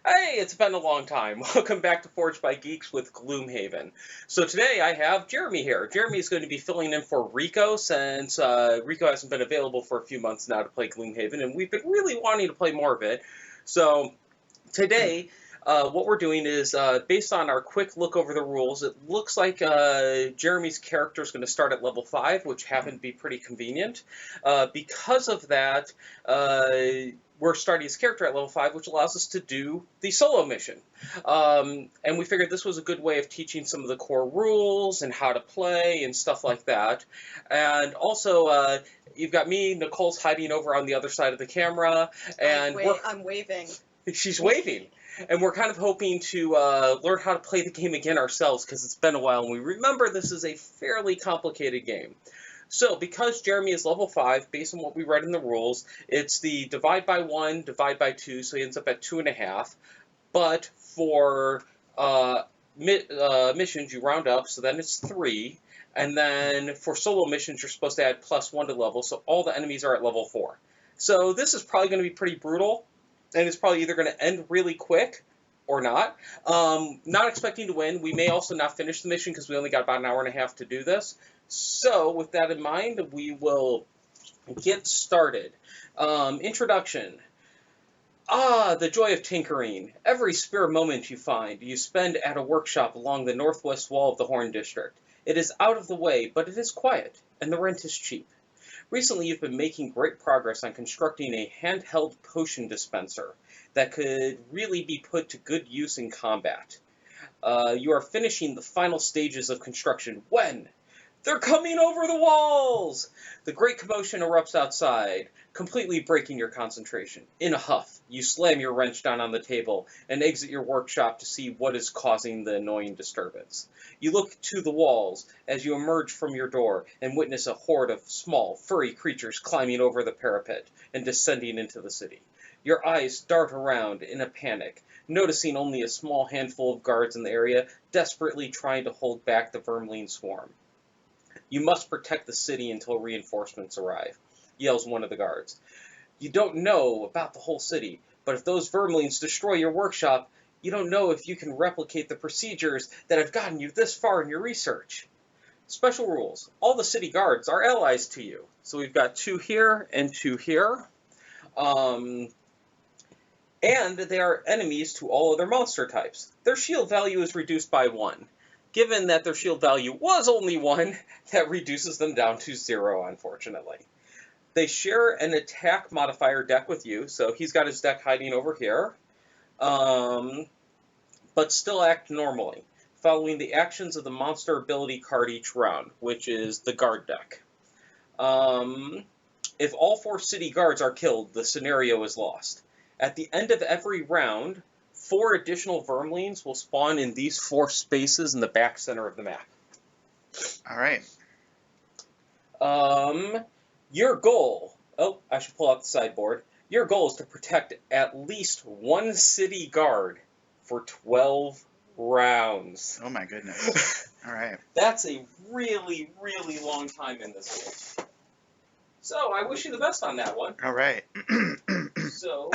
Hey, it's been a long time. Welcome back to Forged by Geeks with Gloomhaven. So today I have Jeremy here. Jeremy is going to be filling in for Rico since Rico hasn't been available for a few months now to play Gloomhaven, and we've been really wanting to play more of it. So today, what we're doing is, based on our quick look over the rules, it looks like Jeremy's character is going to start at level 5, which happened to be pretty convenient. Because of that, we're starting his character at level 5, which allows us to do the solo mission. And we figured this was a good way of teaching some of the core rules and how to play and stuff like that. And also, you've got me, Nicole's hiding over on the other side of the camera, and I'm waving. she's waving. And we're kind of hoping to learn how to play the game again ourselves, because it's been a while, and we remember this is a fairly complicated game. So, because Jeremy is level 5, based on what we read in the rules, it's the divide by 1, divide by 2, so he ends up at 2.5. But for missions, you round up, so then it's 3. And then for solo missions, you're supposed to add +1 to level, so all the enemies are at level 4. So this is probably going to be pretty brutal, and it's probably either going to end really quick or not. Not expecting to win. We may also not finish the mission because we only got about an hour and a half to do this. So with that in mind, we will get started. Introduction. The joy of tinkering. Every spare moment you find, you spend at a workshop along the northwest wall of the Horn District. It is out of the way, but it is quiet, and the rent is cheap. Recently, you've been making great progress on constructing a handheld potion dispenser that could really be put to good use in combat. You are finishing the final stages of construction when they're coming over the walls! The great commotion erupts outside, completely breaking your concentration. In a huff, you slam your wrench down on the table and exit your workshop to see what is causing the annoying disturbance. You look to the walls as you emerge from your door and witness a horde of small, furry creatures climbing over the parapet and descending into the city. Your eyes dart around in a panic, noticing only a small handful of guards in the area, desperately trying to hold back the vermling swarm. You must protect the city until reinforcements arrive, yells one of the guards. You don't know about the whole city, but if those vermlings destroy your workshop, you don't know if you can replicate the procedures that have gotten you this far in your research. Special rules. All the city guards are allies to you. So we've got 2 here and 2 here. And they are enemies to all other monster types. Their shield value is reduced by 1. Given that their shield value was only 1, that reduces them down to 0, unfortunately. They share an attack modifier deck with you, so he's got his deck hiding over here, but still act normally, following the actions of the monster ability card each round, which is the guard deck. If all 4 city guards are killed, the scenario is lost. At the end of every round, 4 additional vermlings will spawn in these 4 spaces in the back center of the map. All right. Your goal... Oh, I should pull out the sideboard. Your goal is to protect at least 1 city guard for 12 rounds. Oh my goodness. All right. That's a really, really long time in this game. So, I wish you the best on that one. All right. So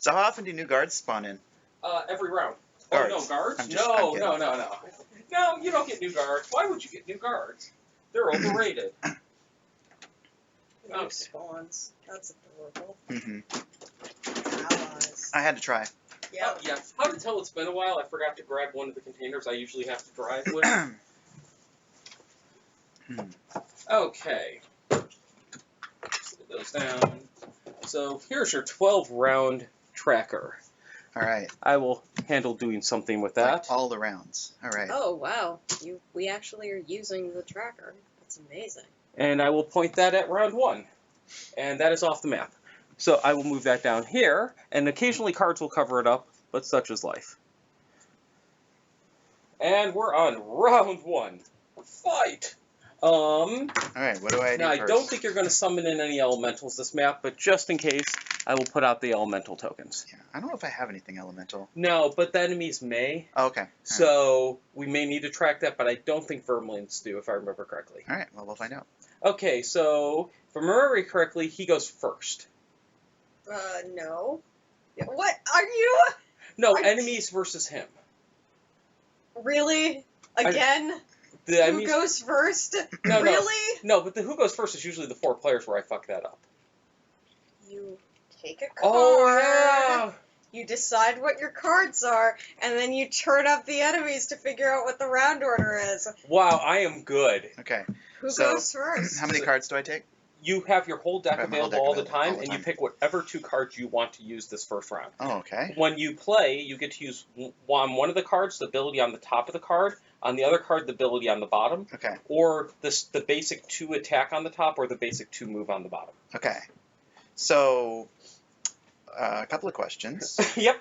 how often do new guards spawn in? Every round. Guards. Oh, no, guards? I'm No, kidding. no. No, you don't get new guards. Why would you get new guards? They're overrated. New spawns. That's adorable. Mm-hmm. Allies. I had to try. Yeah. Yeah. How to tell it's been a while? I forgot to grab one of the containers I usually have to drive with. Okay. Set those down. So here's your 12-round tracker. All right. I will handle doing something with that. Like all the rounds. All right. Oh wow, we actually are using the tracker. That's amazing. And I will point that at round 1. And that is off the map. So I will move that down here, and occasionally cards will cover it up, but such is life. And we're on round 1. Fight! All right. What do I do Now, first? I don't think you're going to summon in any elementals this map, but just in case, I will put out the elemental tokens. Yeah, I don't know if I have anything elemental. No, but the enemies may. Oh, okay. All So we may need to track that, but I don't think vermlings do, if I remember correctly. right. All right. Well, we'll find out. Okay, so if I remember correctly, he goes first. No. What are you? No, enemies versus him. Really? Again? The Who enemies... goes first? No, Really? No, but the who goes first is usually the 4 players where I fuck that up. You take a card. Oh, yeah! You decide what your cards are, and then you turn up the enemies to figure out what the round order is. Wow, I am good. Okay. Who So, goes first? How many cards do I take? You have your whole deck Right, my whole available deck all the available time, all the and you time. pick whatever 2 cards you want to use this first round. Oh, okay. When you play, you get to use on one of the cards, the ability on the top of the card, on the other card, the ability on the bottom, Okay. or the basic 2 attack on the top, or the basic 2 move on the bottom. Okay. So, a couple of questions. Yep.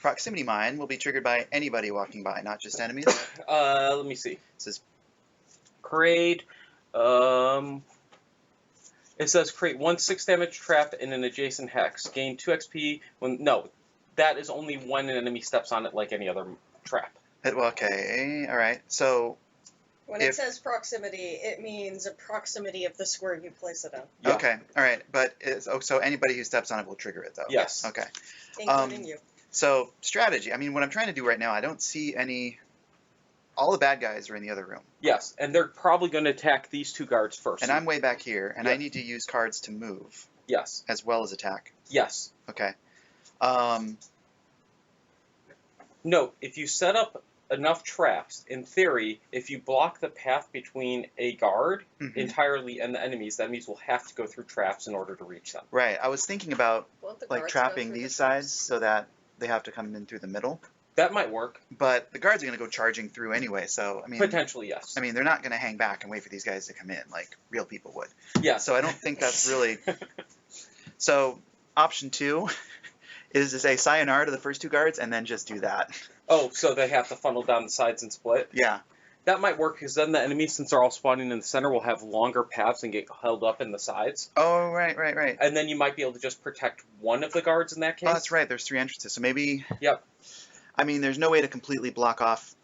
Proximity Mine will be triggered by anybody walking by, not just enemies. Let me see. It says Create, it says create 1 6 damage trap in an adjacent hex. Gain 2 XP when, no, that is only when an enemy steps on it like any other trap. okay, alright. So, When it says proximity, it means a proximity of the square you place it in. Yeah. okay, alright. But, so anybody who steps on it will trigger it, though? Yes. Okay. Including you. So, strategy. I mean, what I'm trying to do right now, I don't see any... All the bad guys are in the other room. Yes, and they're probably going to attack these 2 guards first. And I'm way back here, and I Yep. need to use cards to move, Yes. as well as attack. Yes. Okay. Note, if you set up enough traps, in theory, if you block the path between a guard Mhm. entirely and the enemies will have to go through traps in order to reach them. Right. I was thinking about, Won't the like, guards trapping go through these the sides traps? so that they have to come in through the middle. That might work. But the guards are going to go charging through anyway, so, I mean... Potentially, yes. I mean, they're not going to hang back and wait for these guys to come in like real people would. Yes. So I don't think that's really... So, option 2 is to say sayonara to the first 2 guards and then just do that. Oh, so they have to funnel down the sides and split? Yeah. That might work, because then the enemies, since they're all spawning in the center, will have longer paths and get held up in the sides. Oh, right. And then you might be able to just protect one of the guards in that case. Oh, that's right. There's 3 entrances. So maybe... Yep. I mean, there's no way to completely block off...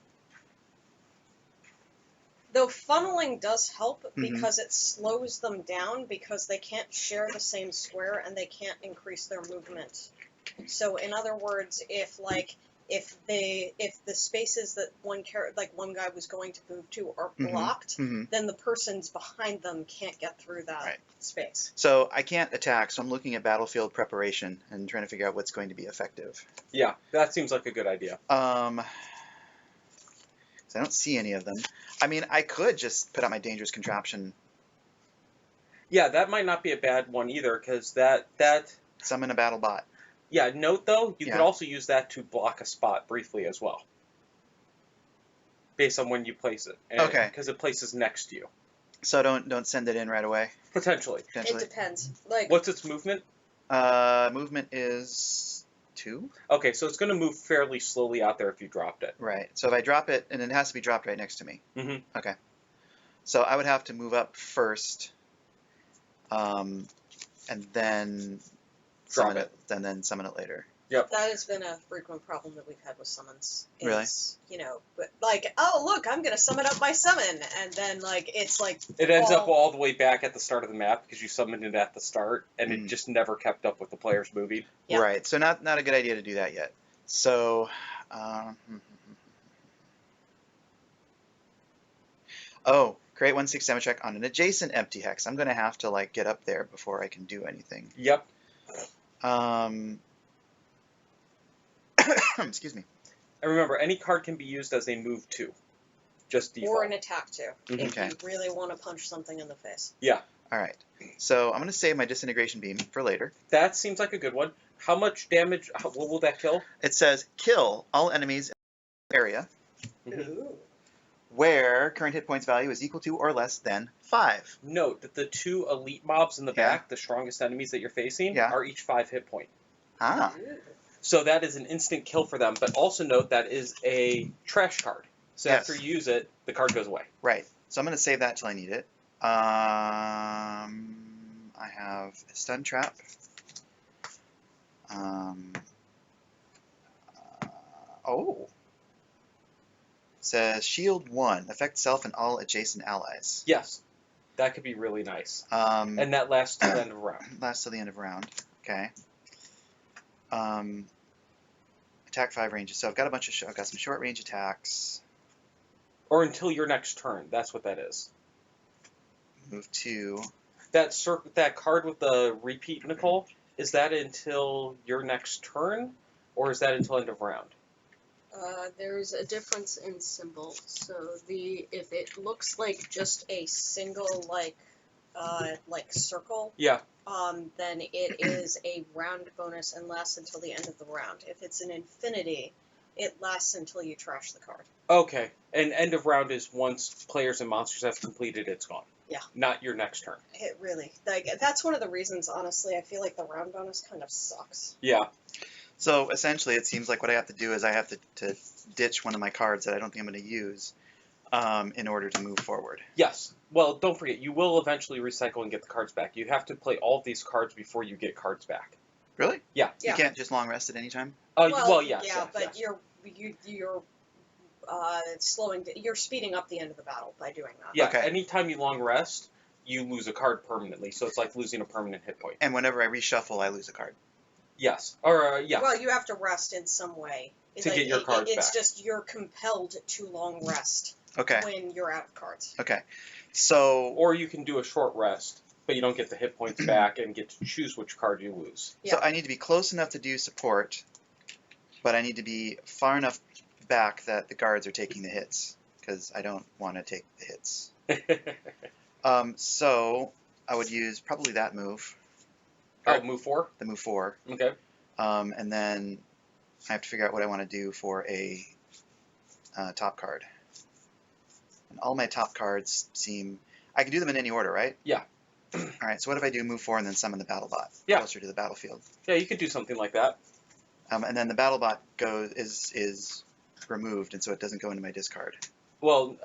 Though funneling does help Mhm. because it slows them down because they can't share the same square and they can't increase their movement. So in other words, if the spaces that one guy was going to move to are Mhm. blocked, Mhm. then the persons behind them can't get through that Right. space. So I can't attack, so I'm looking at battlefield preparation and trying to figure out what's going to be effective. Yeah, that seems like a good idea. So I don't see any of them. I mean, I could just put out my dangerous contraption, Yeah, that might not be a bad one either, because that summon a battle bot. yeah, note though, you Yeah. could also use that to block a spot briefly as well. Based on when you place it. Okay. Because it places next to you. So don't send it in right away. Potentially. It depends. Like, What's its movement? Movement is 2. Okay, so it's going to move fairly slowly out there if you dropped it. Right. So if I drop it, and it has to be dropped right next to me. Mm-hmm. Okay. So I would have to move up first, and then Drop summon it, and then summon it later. that has been a frequent problem that we've had with summons. Really? You know, but like, oh look, I'm gonna summon up my summon, and then like it's like It ends up all the way back at the start of the map because you summoned it at the start, and it Mm. just never kept up with the players moving. Yeah. Right. So not a good idea to do that yet. So, oh, create 1 6 damage check on an adjacent empty hex. I'm gonna have to like get up there before I can do anything. Yep. Excuse me. And remember, any card can be used as a move too. Just default. or an attack too, Mhm. if Okay. you really want to punch something in the face. Yeah. All right. So I'm gonna save my disintegration beam for later. That seems like a good one. How much damage, what will that kill? It says kill all enemies in the area Mhm. Ooh. where current hit points value is equal to or less than 5. Note that the 2 elite mobs in the Yeah. back, the strongest enemies that you're facing, Yeah. are each 5 hit point. Ah. Ooh. So that is an instant kill for them, but also note that is a trash card. So Yes. after you use it, the card goes away. Right. So I'm going to save that till I need it. I have a stun trap. Oh. Says shield 1, affect self and all adjacent allies. Yes. That could be really nice. And And that lasts to the end of the round. lasts till the end of round. Okay. And Attack 5 ranges. So I've got a bunch of I've got some short range attacks. Or until your next turn. That's what that is. Move 2. That card with the repeat, Nicole, is that until your next turn, or is that until end of round? There's a difference in symbol. So if it looks like just a single like circle, Yeah. then it is a round bonus and lasts until the end of the round. If it's an infinity, it lasts until you trash the card. Okay. And end of round is once players and monsters have completed, it's gone. Yeah. Not your next turn. It really, that's one of the reasons, honestly, I feel like the round bonus kind of sucks. Yeah. So essentially, it seems like what I have to do is I have to ditch one of my cards that I don't think I'm going to use in order to move forward. Yes. Well, don't forget, you will eventually recycle and get the cards back. You have to play all of these cards before you get cards back. Really? Yeah. You can't just long rest at any time? Well, yes. Yeah, Yes, but yes. you're you're speeding up the end of the battle by doing that. Yeah, Okay. anytime you long rest, you lose a card permanently, so it's like losing a permanent hit point. And whenever I reshuffle, I lose a card. Yes. Or, yeah. Well, you have to rest in some way. To get your cards It's back. just you're compelled to long rest Okay. when you're out of cards. Okay. So, Or you can do a short rest, but you don't get the hit points back and get to choose which card you lose. Yeah. so I need to be close enough to do support, but I need to be far enough back that the guards are taking the hits, because I don't want to take the hits. So I would use probably that move, Move 4? the move 4, Okay. and then I have to figure out what I want to do for a top card. And all my top cards seem... I can do them in any order, right? Yeah. All right, so what if I do move 4 and then summon the BattleBot Yeah. closer to the battlefield? Yeah, you could do something like that. And then the BattleBot is removed, and so it doesn't go into my discard. Well,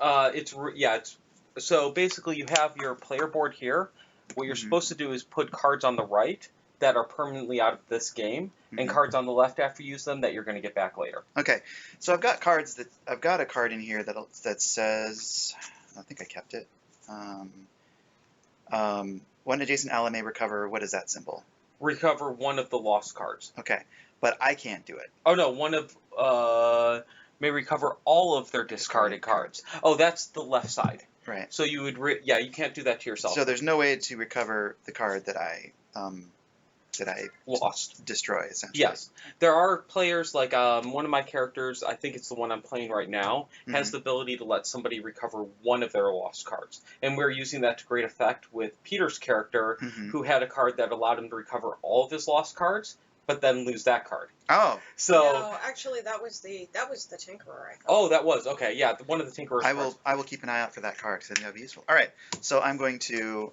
so basically you have your player board here. What you're Mhm. supposed to do is put cards on the right that are permanently out of this game, and Mhm. cards on the left after you use them that you're going to get back later. Okay, so I've got cards that I've got a card in here that says, I think I kept it. One adjacent ally may recover. What is that symbol? Recover one of the lost cards. Okay, but I can't do it. Oh no, one of may recover all of their discarded cards. Oh, that's the left side. Right. So you would you can't do that to yourself. So there's no way to recover the card that I Lost. destroy, essentially. Yes, there are players like one of my characters. I think it's the one I'm playing right now. Has the ability to let somebody recover one of their lost cards, and we're using that to great effect with Peter's character, Mhm. who had a card that allowed him to recover all of his lost cards, but then lose that card. Oh, So. No, actually, that was the Tinkerer. I thought. Oh, that was okay. Yeah, one of the Tinkerer's cards. I will keep an eye out for that card because I think that'd be useful. All right, so I'm going to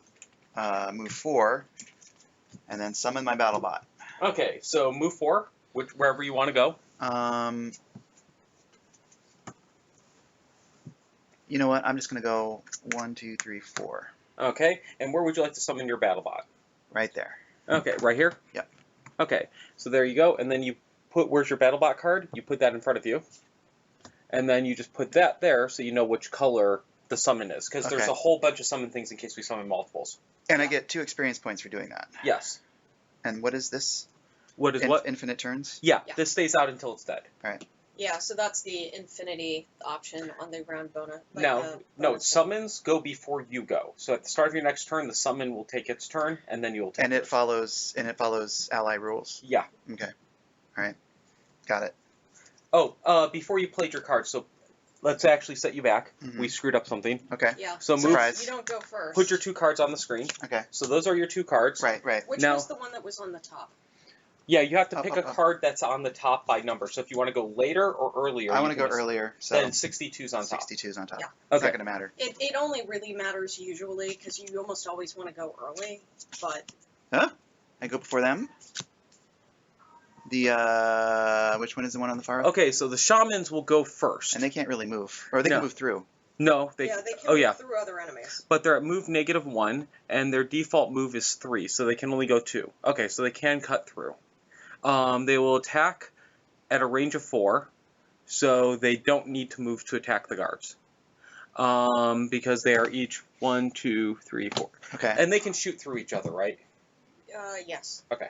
move 4, and then summon my BattleBot. Okay, so move 4, wherever you want to go. You know what? I'm just going to go 1, 2, 3, 4. Okay, and where would you like to summon your BattleBot? Right there. Okay, right here? Yep. Okay, so there you go, and then you where's your BattleBot card? You put that in front of you, and then you just put that there so you know which color the summon is, because there's Okay. a whole bunch of summon things in case we summon multiples. And I get 2 experience points for doing that. Yes. And what is this? What is what? Infinite turns? Yeah, Yeah. this stays out until it's dead. Yeah, so that's the infinity option on the round bonus. No, summons go before you go. So at the start of your next turn, the summon will take its turn, and then you'll take And yours. it follows ally rules. Yeah. Okay. All right. Got it. Oh, before you played your card, so let's actually set you back. Mhm. We screwed up something. Okay. Yeah. So move. Surprise. You don't go first. Put your 2 cards on the screen. Okay. So those are your 2 cards. Right. Which Now- was the one that was on the top? Yeah, you have to Up, pick up, a up. card that's on the top by number. So if you want to go later or earlier, I you want to can go just- earlier, so Then 62's on top. 62's on top. Yeah. It's Okay. not going to matter. It only really matters usually because you almost always want to go early, but I go before them. The which one is the one on the far right? Okay, so the shamans will go first. And they can't really move, or they No. can move through. No, they can oh yeah, move through other enemies. but they're at move -1, and their default move is 3, so they can only go 2. Okay, so they can cut through. They will attack at a range of 4, so they don't need to move to attack the guards. Because they are each 1, 2, 3, 4. Okay. And they can shoot through each other, right? Yes. Okay.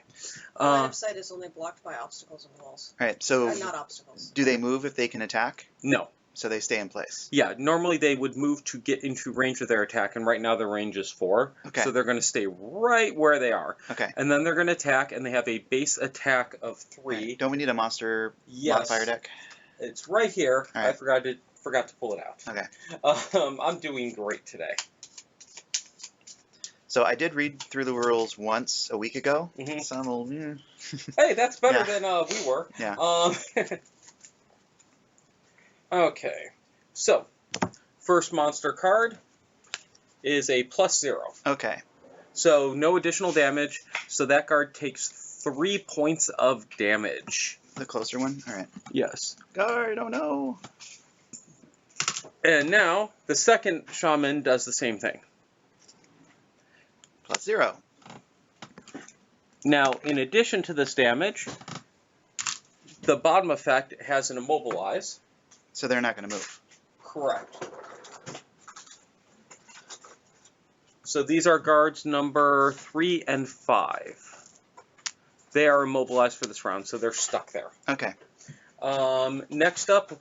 Line of sight is only blocked by obstacles and walls. All right. So Not obstacles. do they move if they can attack? No. So they stay in place. Yeah, normally they would move to get into range of their attack, and right now their range is 4. Okay. So they're going to stay right where they are. Okay. And then they're going to attack, and they have a base attack of 3. Right. Don't we need a monster modifier deck? It's right here. All right. I forgot to pull it out. Okay. I'm doing great today. So I did read through the rules once a week ago. Mhm. So I'm a little, Hey, that's better Yeah. than we were. Yeah. Okay. So, first monster card is a +0. Okay. So no additional damage. So that card takes 3 points of damage. The closer one. All right. Yes. Guard. Oh no. And now the second shaman does the same thing. +0. Now, in addition to this damage, the bottom effect has an immobilize. So they're not going to move. Correct. So these are guards number 3 and 5. They are immobilized for this round, so they're stuck there. Okay. Next up,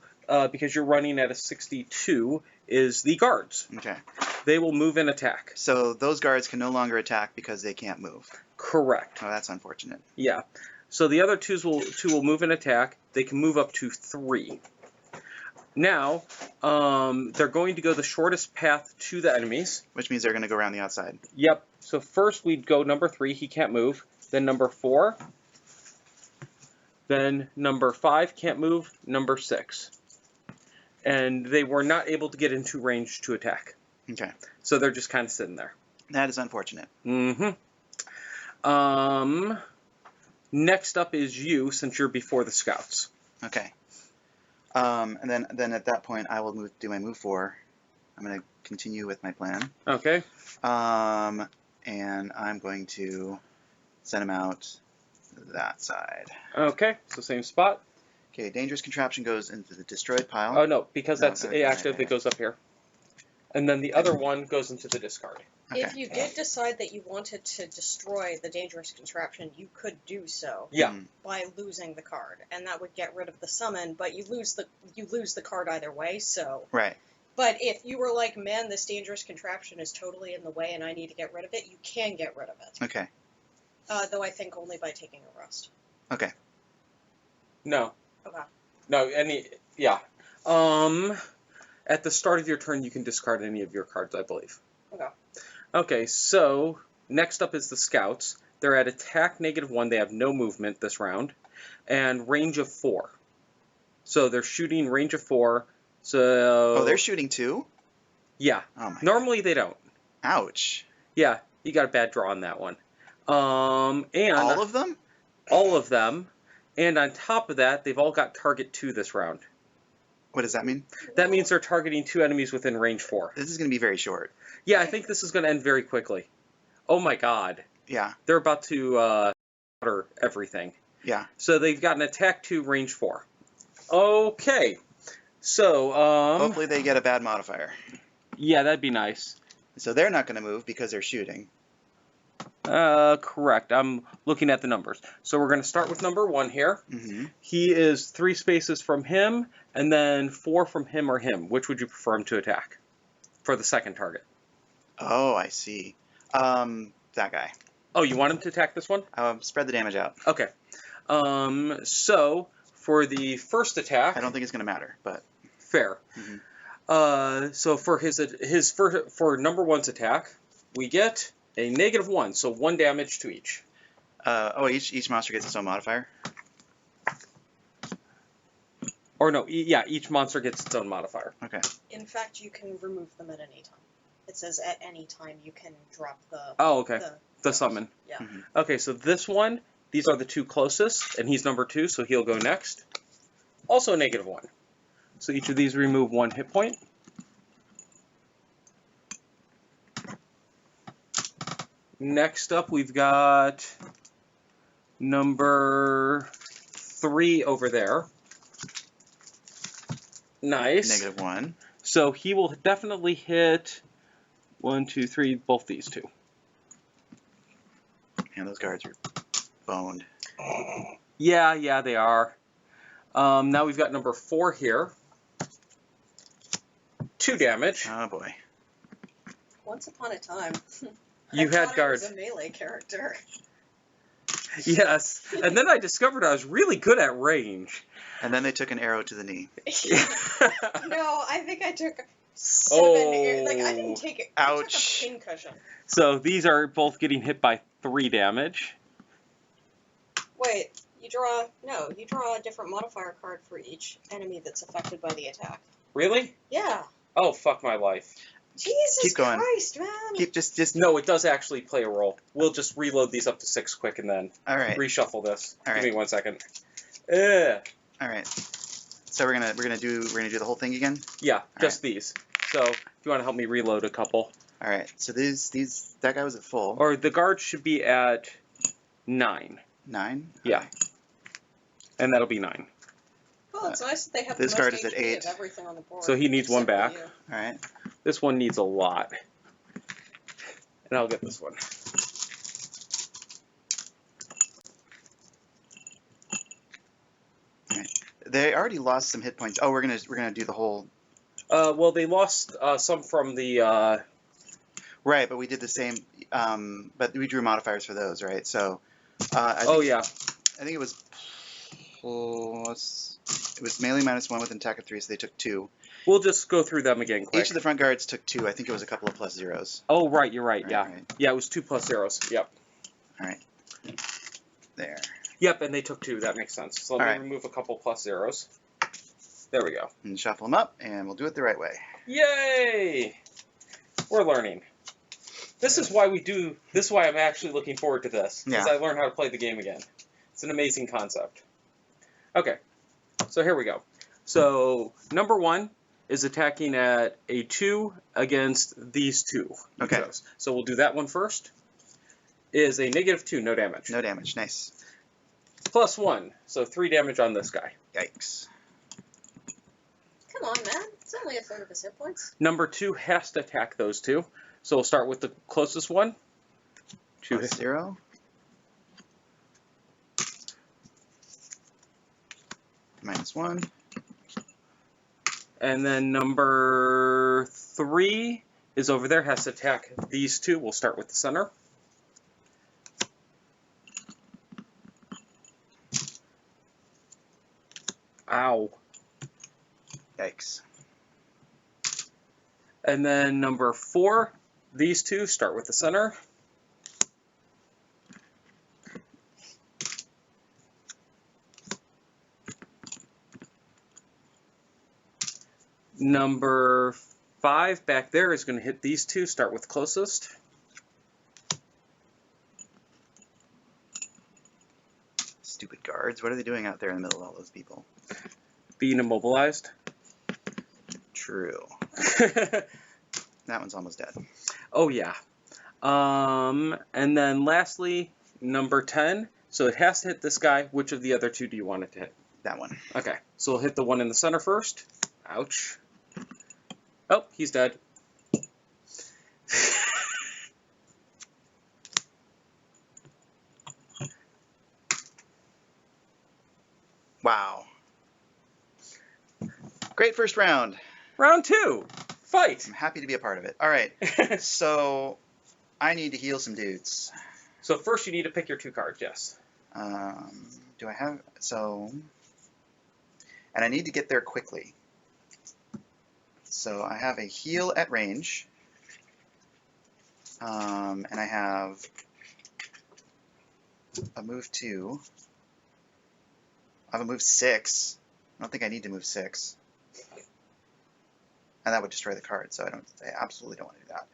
because you're running at a 62, is the guards. Okay. They will move and attack. So those guards can no longer attack because they can't move. Correct. Oh, that's unfortunate. Yeah. So the other two will move and attack. They can move up to 3. Now, they're going to go the shortest path to the enemies. Which means they're going to go around the outside. Yep. So first we'd go number 3. He can't move. Then number 4. Then number 5 can't move. Number 6. And they were not able to get into range to attack. Okay. So they're just kind of sitting there. That is unfortunate. Mm-hmm. Next up is you, since you're before the scouts. Okay. And then at that point, I will do my move 4. I'm going to continue with my plan. Okay. And I'm going to send him out that side. Okay. So same spot. Okay, dangerous contraption goes into the destroyed pile. Oh no, because No, that's okay, active, right. it goes up here. And then the other one goes into the discard. Okay. If you did decide that you wanted to destroy the dangerous contraption, you could do so Yeah. by losing the card, and that would get rid of the summon. But you lose the card either way. So. Right. But if you were like, man, this dangerous contraption is totally in the way, and I need to get rid of it, you can get rid of it. Okay. Though I think only by taking a rest. Okay. No. Okay. No, yeah. At the start of your turn, you can discard any of your cards, I believe. Okay. Okay, so next up is the scouts. They're at attack -1. They have no movement this round. And range of 4. So they're shooting range of 4. So. Oh, they're shooting too? Yeah. Oh my. Normally they don't. Ouch. Yeah, you got a bad draw on that one. And All of them? all of them. And on top of that, they've all got target 2 this round. What does that mean? That means they're targeting 2 enemies within range 4. This is going to be very short. Yeah, I think this is going to end very quickly. Oh my god. Yeah. They're about to water everything. Yeah. So they've got an attack 2, range 4. Okay. So, Hopefully they get a bad modifier. yeah, that'd be nice. So they're not going to move because they're shooting. Correct. I'm looking at the numbers. So we're going to start with number 1 here. Mm-hmm. He is 3 spaces from him, and then 4 from him or him. Which would you prefer him to attack for the second target? Oh, I see. That guy. Oh, you want him to attack this one? Spread the damage out. Okay. So for the first attack, I don't think it's going to matter, but fair. Mhm. So for for number 1's attack, we get a -1, so 1 damage to each. Each monster gets its own modifier. Or no, each monster gets its own modifier. Okay. In fact, you can remove them at any time. It says at any time you can drop the. Oh, okay. The summon. Yeah. Mhm. Okay, so this one, these are the 2 closest, and he's number 2, so he'll go next. Also a -1. So each of these remove 1 hit point. Next up, we've got number 3 over there. Nice. -1. So he will definitely hit 1, 2, 3, both these 2. Man, those guards are boned. Yeah, they are. Now we've got number 4 here. 2 damage. Oh boy. Once upon a time, You I had thought guard. I was a melee character. Yes. And then I discovered I was really good at range. And then they took an arrow to the knee. No, I think I took 7 like I didn't take it. Ouch. I took a pincushion. So these are both getting hit by 3 damage. Wait, you draw a different modifier card for each enemy that's affected by the attack. Really? Yeah. Oh, fuck my life. Jesus Keep going. Christ, man. Keep just. No, it does actually play a role. We'll just reload these up to 6 quick and then All right. reshuffle this. All Give right. me 1 second. Ugh. All right. So we're gonna do the whole thing again. Yeah, just these. So if you want to help me reload a couple. All right. So that guy was at full. Or the guard should be at 9. 9. Yeah. Okay. And that'll be 9. Well, it's nice that they have This the card most is at HP 8. of everything on the board. So he needs one except for back. you. All right. This one needs a lot. And I'll get this one. They already lost some hit points. Oh, we're gonna do the whole. Well, they lost some from the... Right, but we did the same. But we drew modifiers for those, right? So. I think it was. It was melee -1 with an attack of 3, so they took 2. We'll just go through them again quick. Each of the front guards took 2. I think it was a couple of plus zeros. Oh, right, you're right, Right, yeah. right. Yeah, it was 2 plus zeros, yep. All right. There. Yep, and they took 2, that makes sense. So let me Alright. remove a couple plus zeros. There we go. And shuffle them up, and we'll do it the right way. Yay! We're learning. This is why I'm actually looking forward to this. Because Yeah. I learned how to play the game again. It's an amazing concept. Okay, so here we go. So, number 1 is attacking at a 2 against these 2. Okay. Chose. So we'll do that one first. Is a -2, no damage. No damage. Nice. +1, so 3 damage on this guy. Yikes. Come on, man. It's only a third of his hit points. Number 2 has to attack those 2. So we'll start with the closest one. Plus 0. -1. And then number 3 is over there, has to attack these 2. We'll start with the center. Ow. Yikes. And then number 4, these 2 start with the center. Number 5 back there is going to hit these 2, start with closest. Stupid guards. What are they doing out there in the middle of all those people? Being immobilized. True. That one's almost dead. Oh yeah. And then lastly, number 10. So it has to hit this guy. Which of the other 2 do you want it to hit? That one. Okay, so we'll hit the one in the center first. Ouch. Oh, he's dead. Wow. Great first round. Round 2. Fight. I'm happy to be a part of it. All right. So I need to heal some dudes. So first you need to pick your 2 cards, yes. Do I have... So... And I need to get there quickly. So I have a heal at range. And I have a move 2. I have a move 6. I don't think I need to move 6. And that would destroy the card, so I absolutely don't want to do that.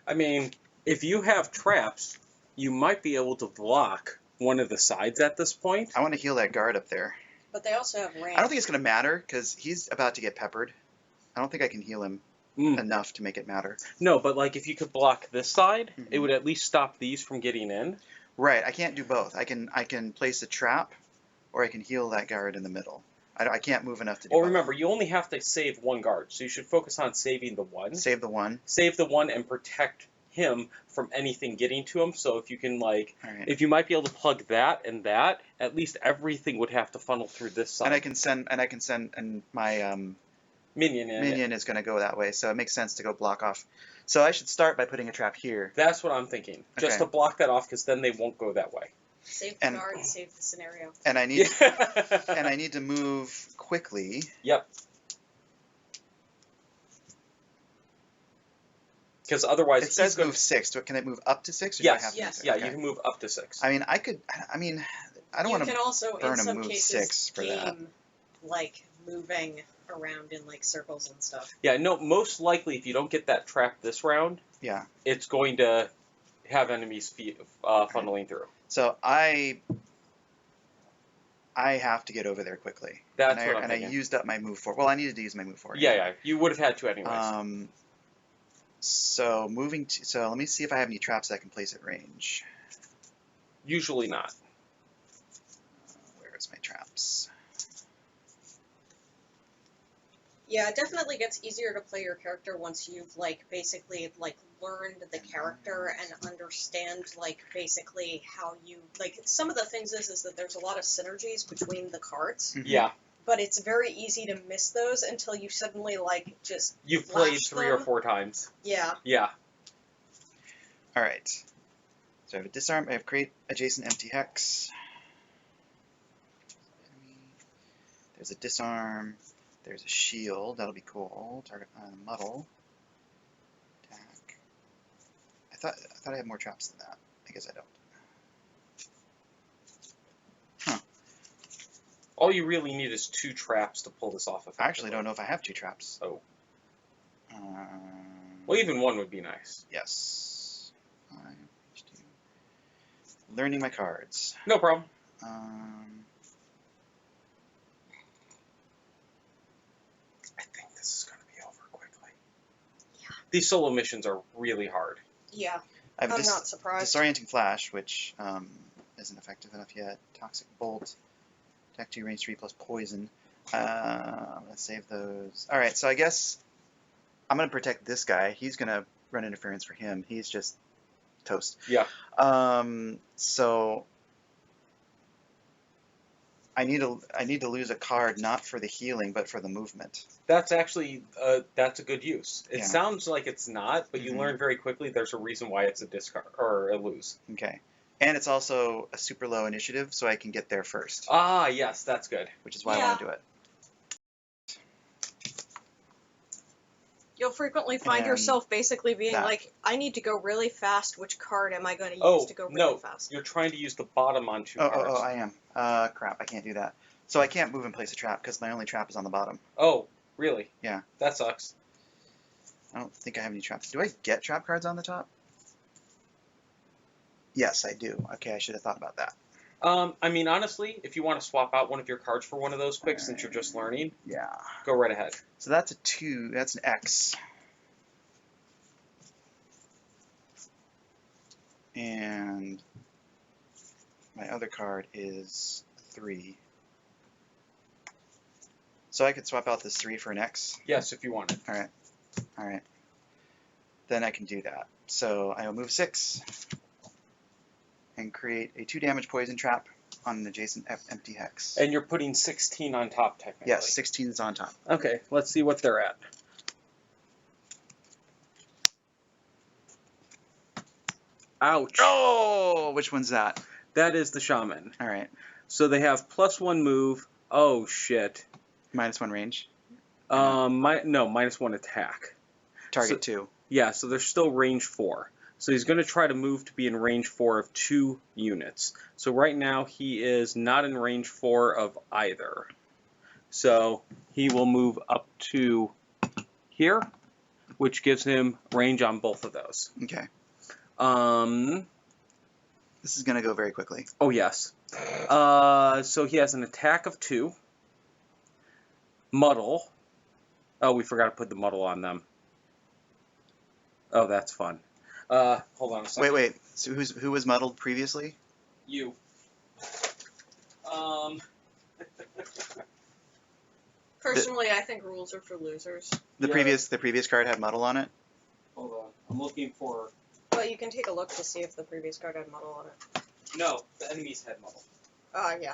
I mean, if you have traps, you might be able to block one of the sides at this point. I want to heal that guard up there. But they also have range. I don't think it's going to matter, because he's about to get peppered. I don't think I can heal him enough to make it matter. No, but like if you could block this side, it would at least stop these from getting in. Right, I can't do both. I can place a trap, or I can heal that guard in the middle. I can't move enough to do Well, both. remember, you only have to save 1 guard, so you should focus on saving the one. Save the one. Save the one and protect him from anything getting to him. So if you can like, All right. if you might be able to plug that and that, at least everything would have to funnel through this side. And I can send, and my minion in it. minion is going to go that way, so it makes sense to go block off. So I should start by putting a trap here. That's what I'm thinking. Just Okay. to block that off, because then they won't go that way. Save the guard, save the scenario. And I need Yeah. and I need to move quickly. Yep. Because otherwise, It says he's gonna... move 6. Can it move up to 6? Or Yes. Do I have to Yes. move 6? Yeah, Okay. you can move up to 6. I mean, I could. I mean, I don't You want can to. also, burn in a some move cases, 6 for that. game like moving around in like circles and stuff. Yeah, no, most likely if you don't get that trap this round, Yeah. it's going to have enemies funneling through. So I have to get over there quickly. That's and I, what I'm and thinking. I used up my move 4. Well, I needed to use my move 4. Yeah, yeah, you would have had to anyways. So moving to, so let me see if I have any traps I can place at range. Usually not. Where's my traps? Yeah, it definitely gets easier to play your character once you've like basically like learned the character and understand like basically how you like some of the things is that there's a lot of synergies between the cards, Mhm. Yeah, but it's very easy to miss those until you suddenly like just you've played flash 3 or them. 4 times. yeah. Yeah. All right. So I have a disarm. I have create adjacent empty hex. There's a disarm. There's a shield. That'll be cool. Target muddle. Attack. I thought I had more traps than that. I guess I don't. All you really need is 2 traps to pull this off effectively. I actually don't know if I have 2 traps. Oh. Um, Well, even 1 would be nice. Yes. Learning my cards. No problem. I think this is going to be over quickly. Yeah. These solo missions are really hard. Yeah. I have I'm not surprised. disorienting flash, which isn't effective enough yet. Toxic bolt. Attack 2, range 3 plus poison. I'm going to save those. All right, so I guess I'm going to protect this guy. He's going to run interference for him. He's just toast. Yeah. So I need to lose a card not for the healing but for the movement. That's actually that's a good use. It Yeah. sounds like it's not, but you Mhm. learn very quickly there's a reason why it's a discard or a lose. Okay. And it's also a super low initiative, so I can get there first, Ah, yes, that's good. which is why I Yeah. want to do it. You'll frequently find And yourself basically being that. like, I need to go really fast. Which card am I going to use Oh, to go really no, fast? you're trying to use the bottom on 2 Oh, cards. I am. Crap, I can't do that. So I can't move and place a trap because my only trap is on the bottom. Oh, really? Yeah. That sucks. I don't think I have any traps. Do I get trap cards on the top? Yes, I do. Okay, I should have thought about that. I mean, honestly, if you want to swap out one of your cards for one of those quick, since you're just learning, Yeah. go right ahead. So that's a 2. That's an X. And my other card is 3. So I could swap out this 3 for an X. Yes, if you want it. All right. Then I can do that. So I will move 6 and create a 2 damage poison trap on an adjacent empty hex. And you're putting 16 on top, technically. Yes, 16 is on top. Okay, let's see what they're at. Ouch. Oh, which one's that? That is the shaman. All right. So they have +1 move. Oh, shit. -1 range. No, -1 attack. Target 2. Yeah, so they're still range 4. So he's going to try to move to be in range 4 of 2 units. So right now he is not in range 4 of either. So he will move up to here, which gives him range on both of those. Okay. Oh, This is going to go very quickly. yes. So he has an attack of 2. Muddle. Oh, we forgot to put the muddle on them. Oh, that's fun. Hold on a second. Wait. So who was muddled previously? You. Personally, I think rules are for losers. The Yeah. previous card had muddle on it. Hold on. I'm looking for you can take a look to see if the previous card had muddle on it. No, the enemies had muddle. Yeah.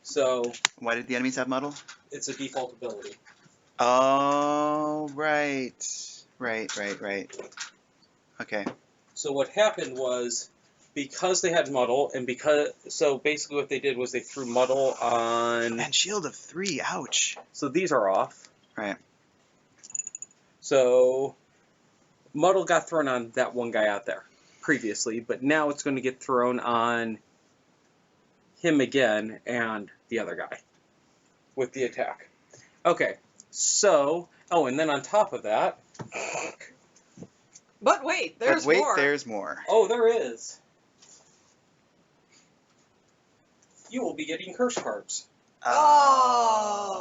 So Why did the enemies have muddle? it's a default ability. Oh, right. Right. Okay. So what happened was, because they had muddle, and so basically what they did was they threw muddle on. And shield of 3, ouch. So these are off. Right. So muddle got thrown on that one guy out there previously, but now it's going to get thrown on him again and the other guy with the attack. Okay, so, and then on top of that, But wait, there's more. There's more. oh, there is. You will be getting curse cards. Oh.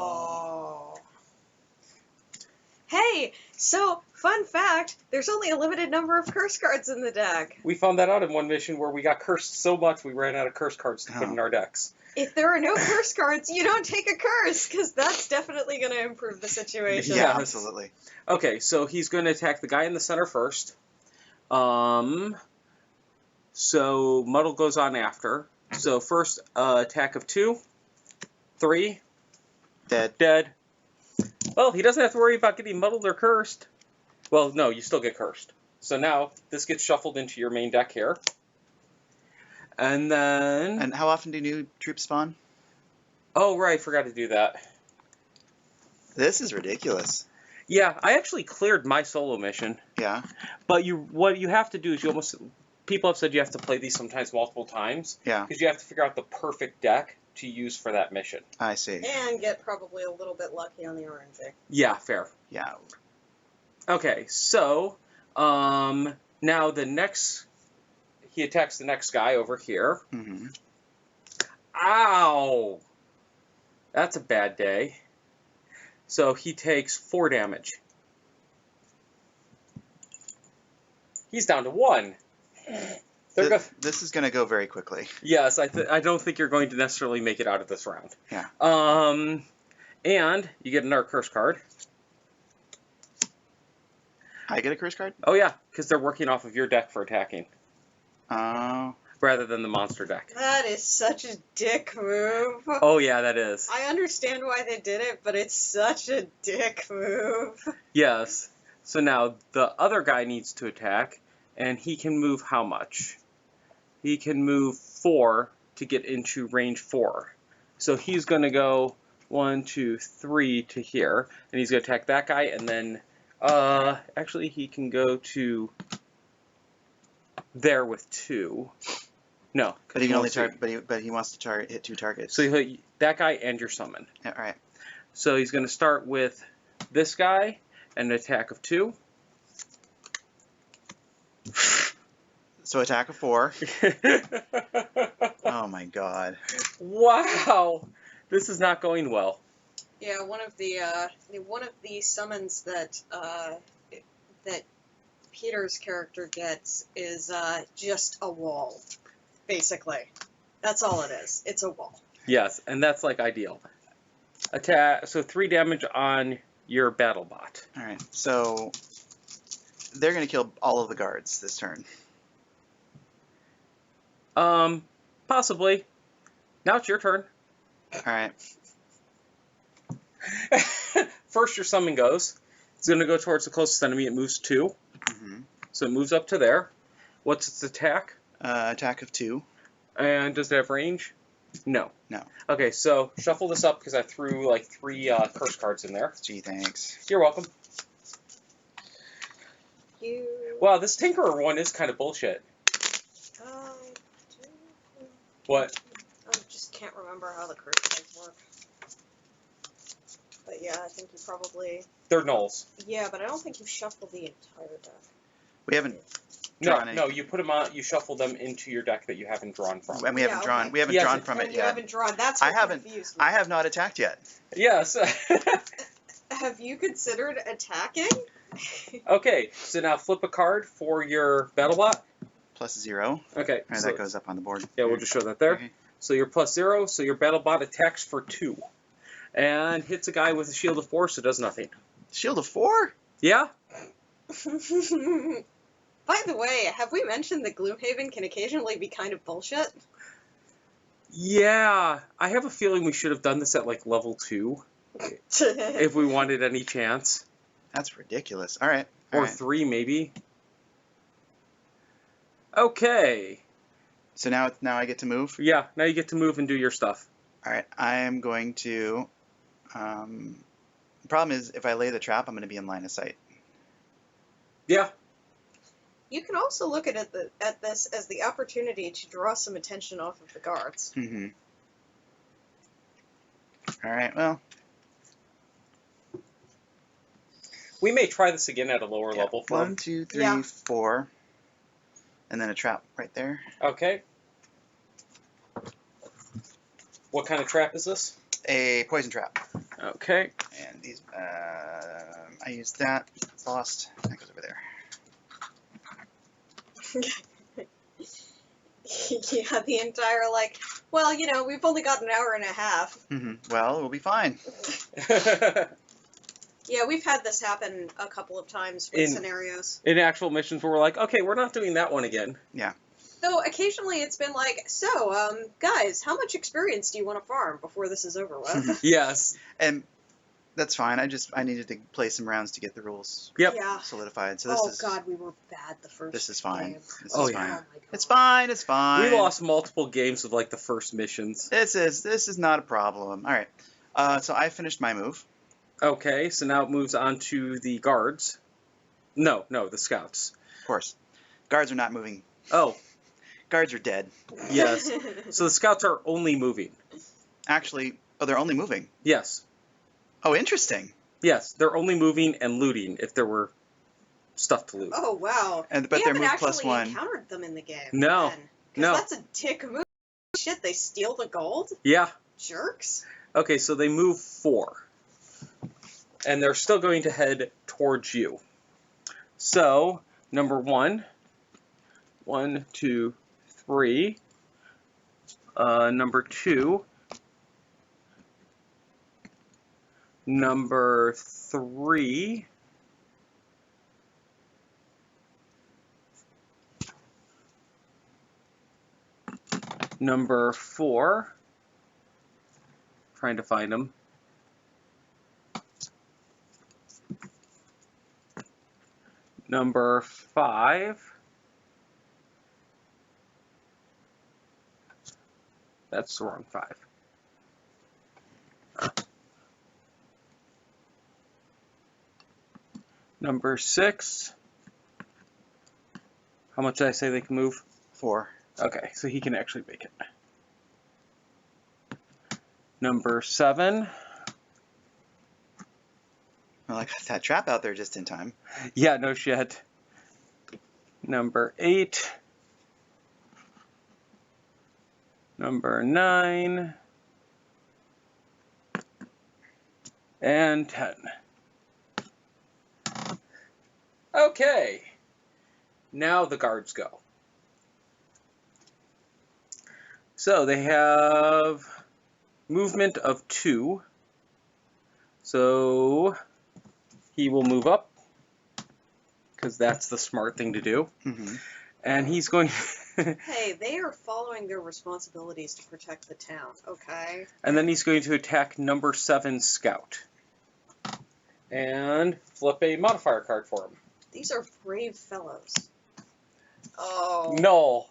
Hey, so fun fact, there's only a limited number of curse cards in the deck. We found that out in one mission where we got cursed so much we ran out of curse cards to put in our decks. If there are no curse cards, you don't take a curse, because that's definitely going to improve the situation. Yeah, Yes. absolutely. Okay, so he's going to attack the guy in the center first. So muddle goes on after. So first attack of 2, 3, dead. Well, he doesn't have to worry about getting muddled or cursed. Well, no, you still get cursed. So now this gets shuffled into your main deck here. And then... And how often do new troops spawn? Oh, right, forgot to do that. This is ridiculous. Yeah, I actually cleared my solo mission. Yeah. But what you have to do is people have said you have to play these sometimes multiple times. Yeah. Because you have to figure out the perfect deck to use for that mission. I see. And get probably a little bit lucky on the RNG. Yeah, fair. Yeah. Okay, so now he attacks the next guy over here. Mm-hmm. Ow! That's a bad day. So he takes 4 damage. He's down to 1. This is going to go very quickly. Yes, I don't think you're going to necessarily make it out of this round. Yeah. And you get another curse card. I get a curse card? Oh yeah, because they're working off of your deck for attacking, Oh. rather than the monster deck. That is such a dick move. Oh yeah, that is. I understand why they did it, but it's such a dick move. Yes. So now the other guy needs to attack, and he can move how much? He can move 4 to get into range 4. So he's going to go 1, 2, 3 to here, and he's going to attack that guy, and then actually he can go to there with 2. No, But he can only but he wants to hit 2 targets. So that guy and your summon. Yeah, all right. So he's going to start with this guy and an attack of 2. So attack of 4. Oh my god. Wow, this is not going well. Yeah, one of the summons that Peter's character gets is just a wall, basically. That's all it is. It's a wall. Yes, and that's like ideal. Attack. So 3 damage on your battle bot. All right. So they're going to kill all of the guards this turn. Possibly. Now it's your turn. All right. First, your summon goes. It's going to go towards the closest enemy. It moves 2. Mm-hmm. So it moves up to there. What's its attack? Attack of 2. And does it have range? No. No. Okay, so shuffle this up because I threw like 3 curse cards in there. Gee, thanks. You're welcome. You. Wow, this Tinkerer one is kind of bullshit. What? I just can't remember how the curse cards work. But yeah, I think you probably... They're nulls. Yeah, but I don't think you shuffle the entire deck. We haven't drawn any. No, you put them on. You shuffle them into your deck that you haven't drawn from. And we haven't drawn. Okay. We haven't Yes, drawn from it You yet. haven't drawn. That's I what haven't. confused me. I have not attacked yet. Yes. Have you considered attacking? Okay, so now flip a card for your battle bot. +0. Okay, And so, that goes up on the board. yeah, we'll just show that there. Okay. So you're +0, so your battle bot attacks for 2. And hits a guy with a shield of 4, so does nothing. Shield of 4? Yeah? By the way, have we mentioned that Gloomhaven can occasionally be kind of bullshit? Yeah, I have a feeling we should have done this at like level 2 if we wanted any chance. That's ridiculous. All right. Or 3 maybe. Okay. So now I get to move? Yeah, now you get to move and do your stuff. All right. I am going to... the problem is, if I lay the trap, I'm going to be in line of sight. Yeah. You can also look at this as the opportunity to draw some attention off of the guards. Mm-hmm. All right, well... We may try this again at a lower level. 1, 2, 3, Yeah. 4. And then a trap right there. Okay. What kind of trap is this? A poison trap. Okay. And these... I used that. It's lost. That goes over there. Yeah, the entire, like, well, you know, we've only got an hour and a half. Mm-hmm. Well, we'll be fine. Yeah, we've had this happen a couple of times with scenarios. In actual missions where we're like, okay, we're not doing that one again. Yeah. Though occasionally it's been like, so, guys, how much experience do you want to farm before this is over with? Yes. And that's fine. I needed to play some rounds to get the rules Yep. Yeah. solidified. So this is... God, we were bad the first This is fine. game. This Oh, is yeah. fine. Oh my God. It's fine. It's fine. We lost multiple games with like the first missions. This is not a problem. All right. So I finished my move. Okay, so now it moves on to the guards. No, the scouts. Of course. Guards are not moving. Oh, Guards are dead. yes. So the scouts are only moving. Actually, oh, they're only moving. Yes. Oh, interesting. Yes, they're only moving and looting if there were stuff to loot. Oh, wow. But we they're haven't move actually +1. encountered them in the game. No. Then, 'cause No. that's a dick move. Shit, they steal the gold? Yeah. Jerks. Okay, so they move 4. And they're still going to head towards you. So, number 1. 1, 2, 3. Number 2. Number 3. Number 4. Trying to find them. Number 5. That's the wrong 5. Number 6. How much did I say they can move? 4. Okay, so he can actually make it. Number 7. Well, I got that trap out there just in time. Yeah, no shit. Number 8. Number 9. And 10. Okay. Now the guards go. So they have movement of 2. So he will move up, because that's the smart thing to do. Mm-hmm. And he's going... Hey, they are following their responsibilities to protect the town, okay? And then he's going to attack number 7 scout. And flip a modifier card for him. These are brave fellows. Oh. No.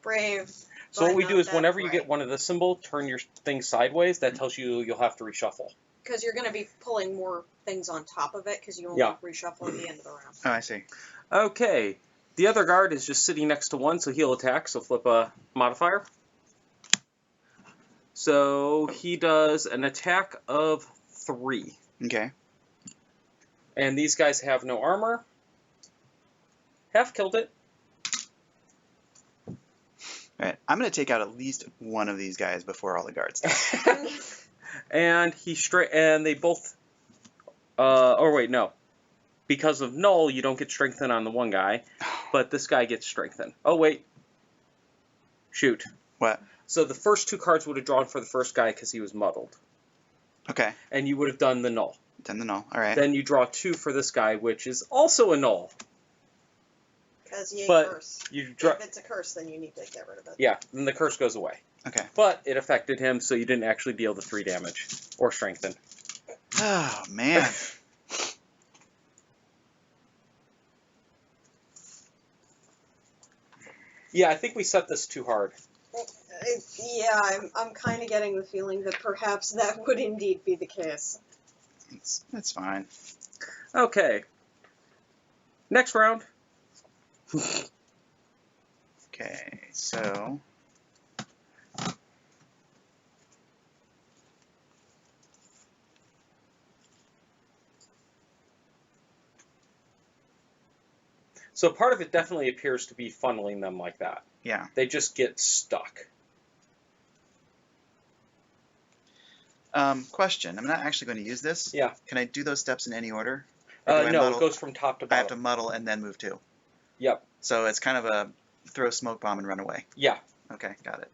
Brave. So what we but do not is that whenever you brave. get one of this symbol, turn your thing sideways. That tells you you'll have to reshuffle. Because you're going to be pulling more things on top of it, because you only Yeah. reshuffle at the end of the round. Oh, I see. Okay. The other guard is just sitting next to 1, so he'll attack. So flip a modifier. So he does an attack of 3. Okay. And these guys have no armor. Half killed it. All right. I'm going to take out at least one of these guys before all the guards. And they both. Or wait, no. Because of null, you don't get strengthened on the one guy, but this guy gets strengthened. Oh wait. Shoot. What? So the first 2 cards would have drawn for the first guy because he was muddled, Okay. and you would have done the null. Done the null. All right. Then you draw 2 for this guy, which is also a null. Because yay But curse. you If it's a curse, then you need to get rid of it. yeah, then the curse goes away. Okay. But it affected him, so you didn't actually deal the 3 damage or strengthen. Oh man. Yeah, I think we set this too hard. Yeah, I'm kind of getting the feeling that perhaps that would indeed be the case. It's fine. Okay. Next round. Okay, so So part of it definitely appears to be funneling them like that. yeah. They just get stuck. Question. I'm not actually going to use this. Yeah. Can I do those steps in any order? Or do I No, muddle? it goes from top to I have to bottom. muddle and then move 2. Yep. So it's kind of a throw a smoke bomb and run away. Yeah. Okay, got it.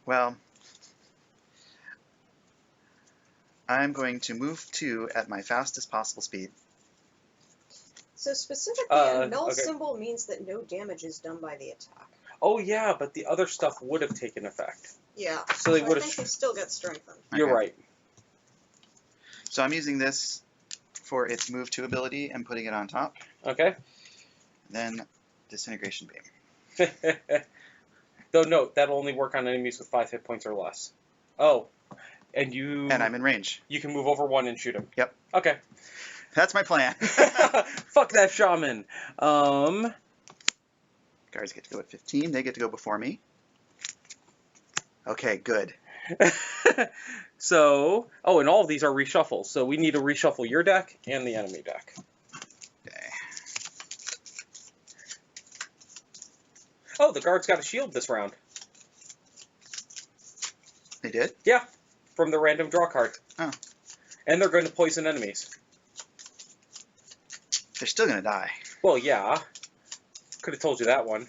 Well, I'm going to move 2 at my fastest possible speed. So specifically, a null okay. symbol means that no damage is done by the attack. Oh yeah, but the other stuff would have taken effect. Yeah. So they I would think they have. still get strengthened. You're Okay. right. So I'm using this for its move 2 ability and putting it on top. Okay. Then disintegration beam. Though note that'll only work on enemies with 5 hit points or less. Oh, and you. And I'm in range. You can move over 1 and shoot him. Yep. Okay. That's my plan. Fuck that shaman. Guards get to go at 15. They get to go before me. Okay, good. So, and all of these are reshuffles. So we need to reshuffle your deck and the enemy deck. Okay. Oh, the guards got a shield this round. They did? Yeah, from the random draw card. Oh. And they're going to poison enemies. They're still going to die. Well, yeah. Could have told you that one.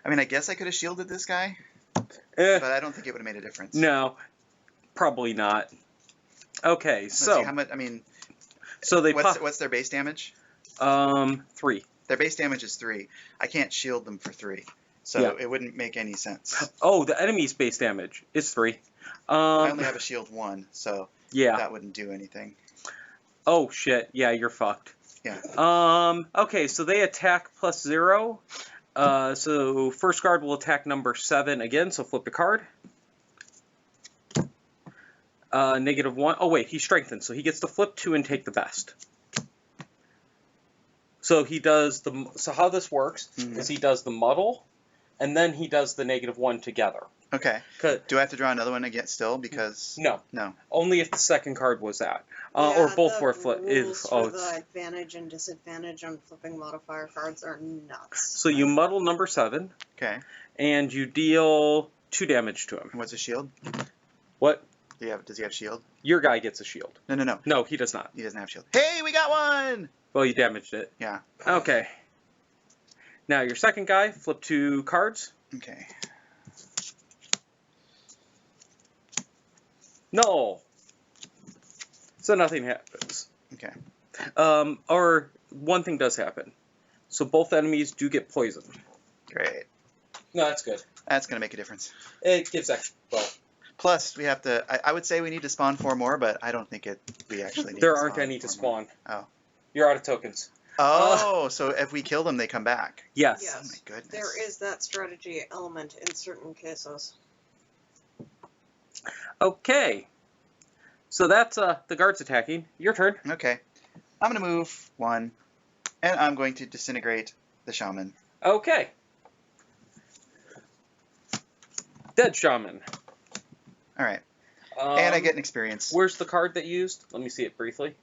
I mean, I guess I could have shielded this guy, Eh, but I don't think it would have made a difference. no, probably not. Okay, Let's so see, how much, I mean, so they pop what's their base damage? 3. Their base damage is 3. I can't shield them for 3, so Yeah. it wouldn't make any sense. Oh, the enemy's base damage is 3. I only have a shield 1, so Yeah. that wouldn't do anything. Oh shit. Yeah, you're fucked. Yeah. Okay, so they attack +0. So first guard will attack number 7 again. So flip the card. -1. Oh wait, he's strengthened, so he gets to flip 2 and take the best. So he does the. So how this works is he does the muddle, and then he does the -1 together. Okay. 'Cause- Do I have to draw another one again still? Because No. No. Only if the second card was that, Yeah, or both the were flip. rules for It's the advantage and disadvantage on flipping modifier cards are nuts. so you muddle number 7, Okay. and you deal 2 damage to him. And what's a shield? What? Does he have shield? Your guy gets a shield. No. No, he does not. He doesn't have shield. Hey, we got one! Well, you damaged it. Yeah. Okay. Now your second guy, flip 2 cards. Okay. No. So nothing happens. Okay. Or one thing does happen. So both enemies do get poisoned. Great. No, that's good. That's going to make a difference. It gives extra. Well, Plus, we have to. I would say we need to spawn 4 more, but I don't think we actually need there to aren't spawn any to 4 more. spawn. Oh. You're out of tokens. Oh, so if we kill them, they come back. Yes. Yes. Oh my goodness. There is that strategy element in certain cases. Okay. So that's the guards attacking. Your turn. Okay. I'm going to move 1, and I'm going to disintegrate the shaman. Okay. Dead shaman. All right. And I get an experience. Where's the card that you used? Let me see it briefly.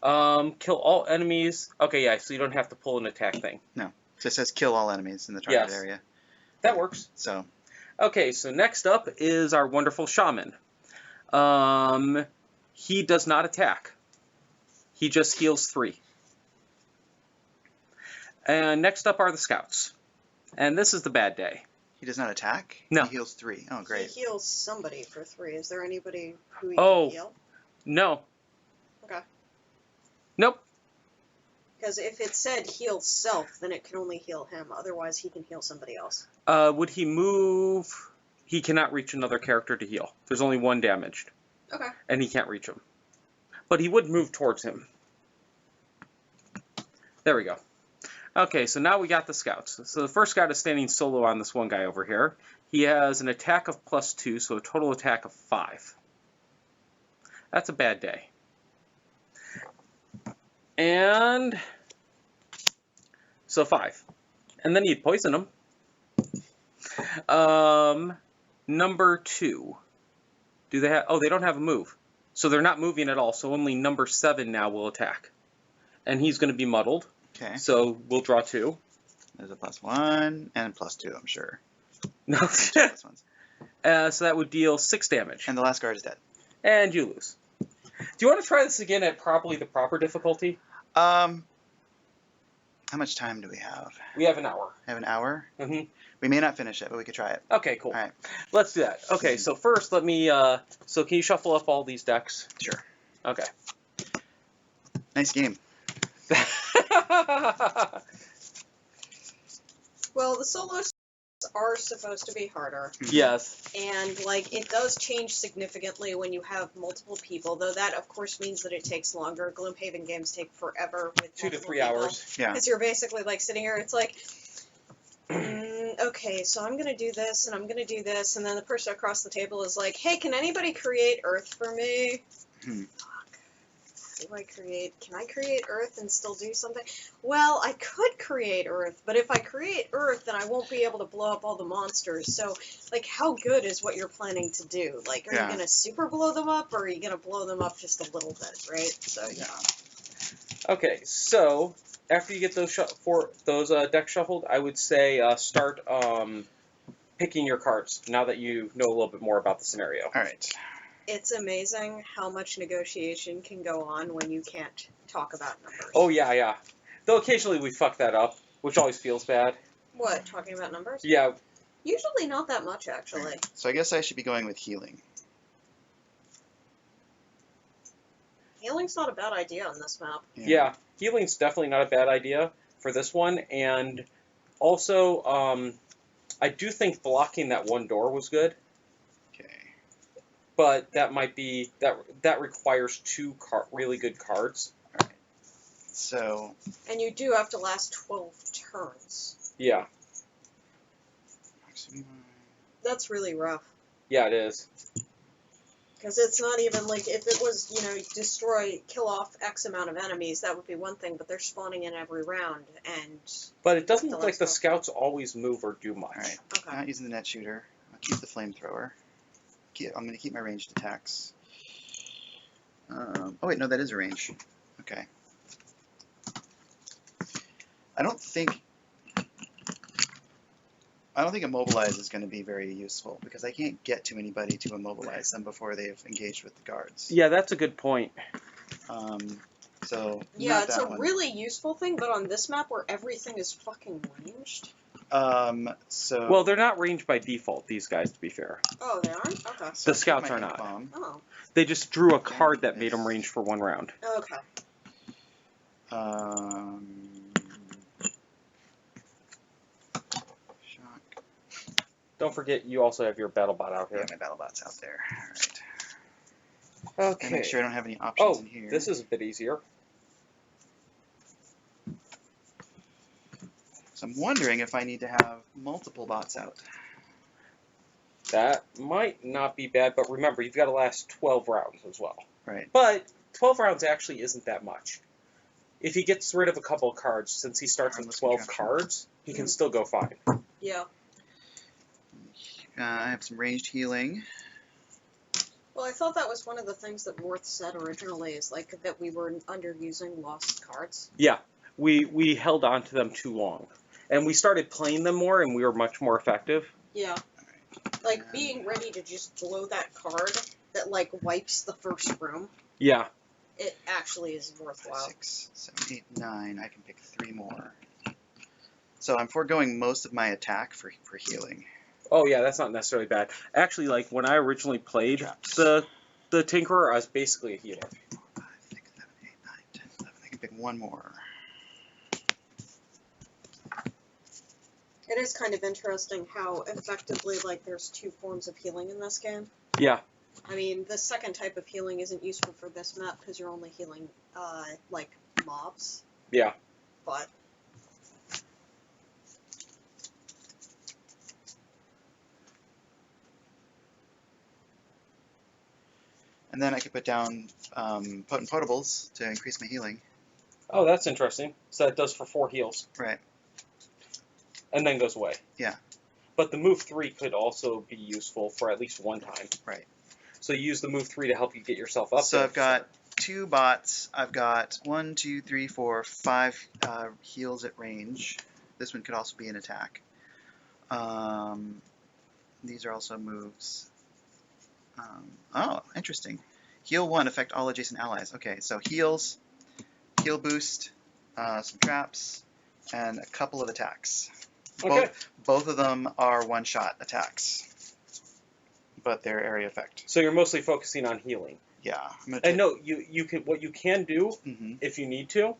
Kill all enemies. Okay, yeah, so you don't have to pull an attack thing. So it says kill all enemies in the target Yes. area. That works. So, Okay, so next up is our wonderful shaman. He does not attack. He just heals 3. And next up are the scouts. And this is the bad day. He does not attack? No. He heals 3. Oh, great. He heals somebody for 3. Is there anybody who he Oh. can heal? No. Okay. Nope. Because if it said heal self, then it can only heal him. Otherwise, he can heal somebody else. Would he move? He cannot reach another character to heal. There's only 1 damaged. Okay. And he can't reach him. But he would move towards him. There we go. Okay, so now we got the scouts. So the first scout is standing solo on this one guy over here. He has an attack of +2, so a total attack of 5. That's a bad day. And so 5. And then you'd poison him. Number 2. Do they have? Oh, they don't have a move. So they're not moving at all. So only number 7 now will attack. And he's going to be muddled. Okay. So we'll draw 2. There's a +1 and +2, I'm sure. No. Two +1s. So that would deal 6 damage. And the last guard is dead. And you lose. Do you want to try this again at probably the proper difficulty? How much time do we have? We have an hour. I have an hour? Mm-hmm. We may not finish it, but we could try it. Okay, cool. All right. Let's do that. Okay, so first let me, so can you shuffle up all these decks? Sure. Okay. Nice game. Well, the solos are supposed to be harder. Yes. And, like, it does change significantly when you have multiple people, though that, of course, means that it takes longer. Gloomhaven games take forever with 2 to multiple 3 people. hours. Yeah. Because you're basically, like, sitting here, it's like, okay, so I'm going to do this, and I'm going to do this, and then the person across the table is like, hey, can anybody create Earth for me? Hmm. Can I create Earth and still do something? Well, I could create Earth, but if I create Earth, then I won't be able to blow up all the monsters. So, like, how good is what you're planning to do? Like, are you going to super blow them up, or are you going to blow them up just a little bit, right? So, yeah. Okay, so after you get those decks shuffled, I would say start picking your cards now that you know a little bit more about the scenario. All right. It's amazing how much negotiation can go on when you can't talk about numbers. Oh, yeah, yeah. Though occasionally we fuck that up, which always feels bad. What, talking about numbers? Yeah. Usually not that much, actually. So I guess I should be going with healing. Healing's not a bad idea on this map. Yeah, healing's definitely not a bad idea for this one, and also, I do think blocking that one door was good. Okay. But that might be that requires 2 really good cards. All right. So. And you do have to last 12 turns. Yeah. That's really rough. Yeah, it is. Because it's not even like, if it was, kill off X amount of enemies, that would be one thing, but they're spawning in every round, and... But it doesn't look like the scouts always move or do much. All right. Okay. Not using the net shooter. I'll keep the flamethrower. I'm going to keep my ranged attacks. Oh wait, no, that is a range. Okay. I don't think immobilize is going to be very useful because I can't get to anybody to immobilize them before they've engaged with the guards. Yeah, that's a good point. So Yeah, not it's that a one. really useful thing, but on this map where everything is fucking ranged. So. Well, they're not ranged by default, these guys, to be fair. Oh, they aren't? Okay. So The scouts my are ink not. bomb. Oh, They just drew a card that made them ranged for 1 round. okay. Shock. Don't forget, you also have your battle bot out Yeah, here. my battle bot's out there. All right. Okay. And make sure I don't have any options Oh, in here. this is a bit easier. So I'm wondering if I need to have multiple bots out. That might not be bad, but remember, you've got to last 12 rounds as well. Right. But 12 rounds actually isn't that much. If he gets rid of a couple of cards, since he starts with 12 cards, he can still go fine. Yeah. I have some ranged healing. Well, I thought that was one of the things that Worth said originally, is like that we were underusing lost cards. Yeah, we held on to them too long. And we started playing them more, and we were much more effective. Yeah. Like, being ready to just blow that card that, like, wipes the first room, Yeah. it actually is worthwhile. 6, 7, 8, 9. I can pick 3 more. So I'm foregoing most of my attack for healing. Oh yeah, that's not necessarily bad. Actually, like when I originally played Traps. the Tinkerer, I was basically a healer. 5, 6, 7, 8, 9, 10, 11. I can pick one more. It is kind of interesting how effectively, like, there's two forms of healing in this game. Yeah. I mean, the second type of healing isn't useful for this map because you're only healing, like, mobs. Yeah. But And then I could put down potent potables to increase my healing. Oh, that's interesting. So that does for 4 heals. Right. And then goes away. Yeah. But the move 3 could also be useful for at least one time. Right. So you use the move 3 to help you get yourself up. So there. I've got 2 bots. I've got 1, 2, 3, 4, 5 heals at range. This one could also be an attack. These are also moves. Oh, interesting. Heal 1, affect all adjacent allies. Okay, so heals, heal boost, some traps, and a couple of attacks. Okay. Both of them are one-shot attacks, but they're area effect. So you're mostly focusing on healing. Yeah. I'm gonna And no, you can, what you can do if you need to,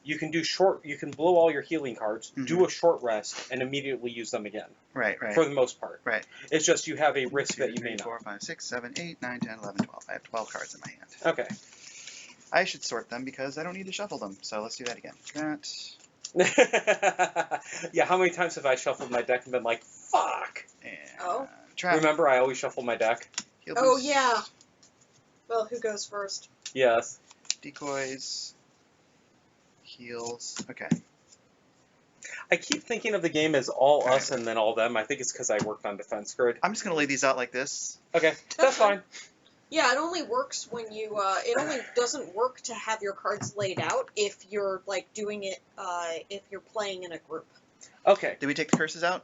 you can do short. You can blow all your healing cards, do a short rest, and immediately use them again. Right. For the most part. Right. It's just you have a 1, risk 2, that you 3, may 4, not. 5, 6, 7, 8, 9, 10, 11, 12. I have 12 cards in my hand. Okay. I should sort them because I don't need to shuffle them. So let's do that again. That. Yeah, how many times have I shuffled my deck and been like, fuck? And trap. Remember, I always shuffle my deck? Heal oh boost, yeah. Well, who goes first? Yes. Decoys. Heals. Okay. I keep thinking of the game as all us and then all them. I think it's because I worked on Defense Grid. I'm just going to lay these out like this. Okay, that's fine. Yeah, it only works when you, it only doesn't work to have your cards laid out if you're, like, doing it, if you're playing in a group. Okay. Did we take the curses out?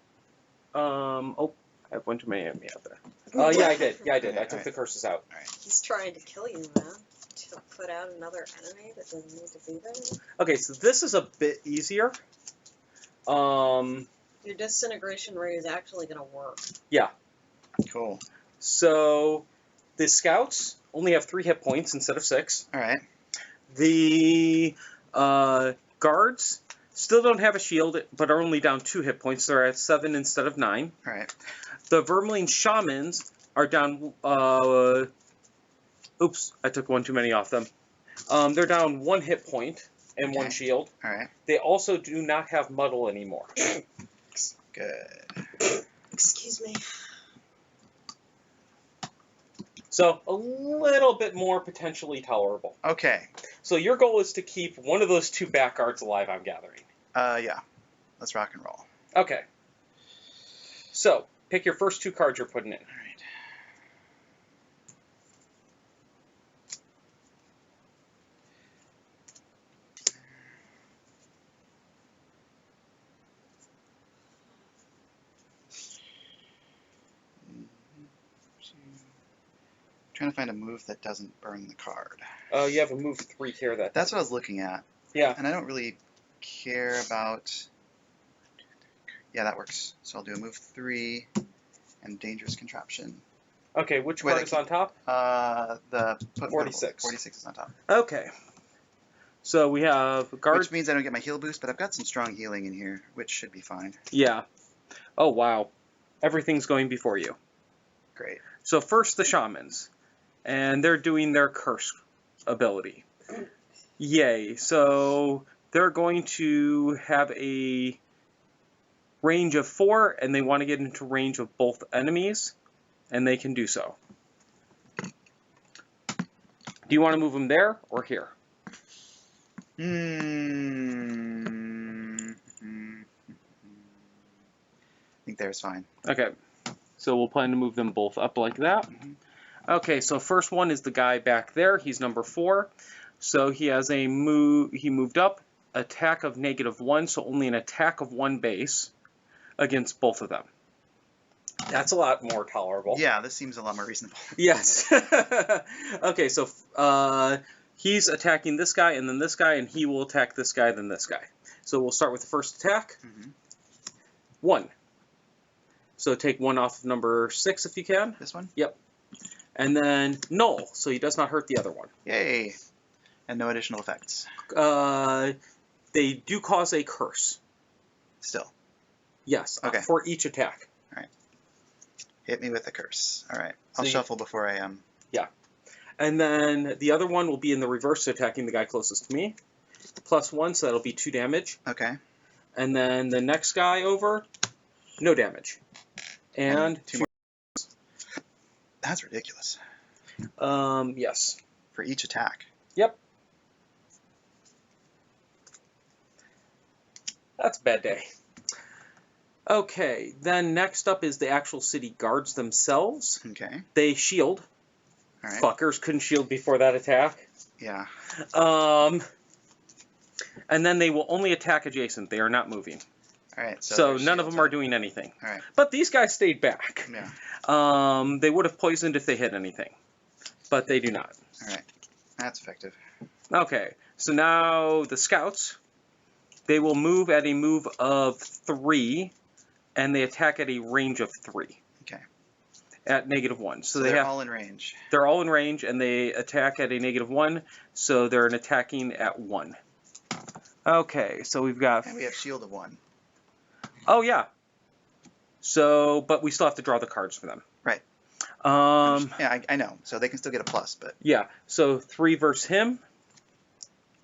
Oh, I have one too many of me out there. Oh, yeah, I did. Yeah, I did. I took the curses out. He's trying to kill you, man. To put out another enemy that doesn't need to be there. Okay, so this is a bit easier. Your disintegration ray is actually going to work. Yeah. Cool. So the scouts only have 3 hit points instead of 6. All right. The guards still don't have a shield, but are only down 2 hit points. They're at 7 instead of 9. All right. The Vermilion Shamans are down... oops, I took one too many off them. They're down 1 hit point and 1 shield. All right. They also do not have Muddle anymore. Good. Excuse me. So a little bit more potentially tolerable. Okay. So your goal is to keep one of those 2 back guards alive, I'm gathering. Yeah. Let's rock and roll. Okay. So, pick your first 2 cards you're putting in. All right. Trying to find a move that doesn't burn the card. You have a move 3 here that... That's what I was looking at. Yeah. And I don't really care about... Yeah, that works. So I'll do a move 3 and dangerous contraption. Okay, which card is on top? The 46. 46 is on top. Okay. So we have guard... Which means I don't get my heal boost, but I've got some strong healing in here, which should be fine. Yeah. Oh, wow. Everything's going before you. Great. So first the Shamans. And they're doing their curse ability. Yay. So they're going to have a range of 4, and they want to get into range of both enemies, and they can do so. Do you want to move them there or here? I think there's fine. Okay. So we'll plan to move them both up like that. Okay, so first one is the guy back there. He's number 4. So he has a move. He moved up, attack of -1, so only an attack of 1 base against both of them. That's a lot more tolerable. Yeah, this seems a lot more reasonable. Yes. Okay, so he's attacking this guy and then this guy, and he will attack this guy, then this guy. So we'll start with the first attack. 1. So take 1 off of number 6 if you can. This one? Yep. And then null, so he does not hurt the other one. Yay! And no additional effects. They do cause a curse. Still. Yes, Okay. for each attack. Alright. Hit me with a curse. Alright. So I'll shuffle before I Yeah. And then the other one will be in the reverse, attacking the guy closest to me. +1, so that'll be 2 damage. Okay. And then the next guy over, no damage. And 2 more. That's ridiculous. Yes. For each attack. Yep. That's a bad day. Okay, then next up is the actual city guards themselves. Okay. They shield. Alright. Fuckers couldn't shield before that attack. Yeah. And then they will only attack adjacent. They are not moving. Alright, So their none of them shield's are up. doing anything. Alright. But these guys stayed back. Yeah. They would have poisoned if they hit anything. But they do not. Alright. That's effective. Okay, so now the scouts, they will move at a move of 3, and they attack at a range of 3. Okay. At -1. So they're have, all in range. they're all in range, and they attack at a -1, so they're attacking at 1. Okay, so we've got... And we have shield of 1. Oh, yeah. So, but we still have to draw the cards for them. Right. Yeah, I know. So they can still get a plus, but... Yeah, so 3 versus him.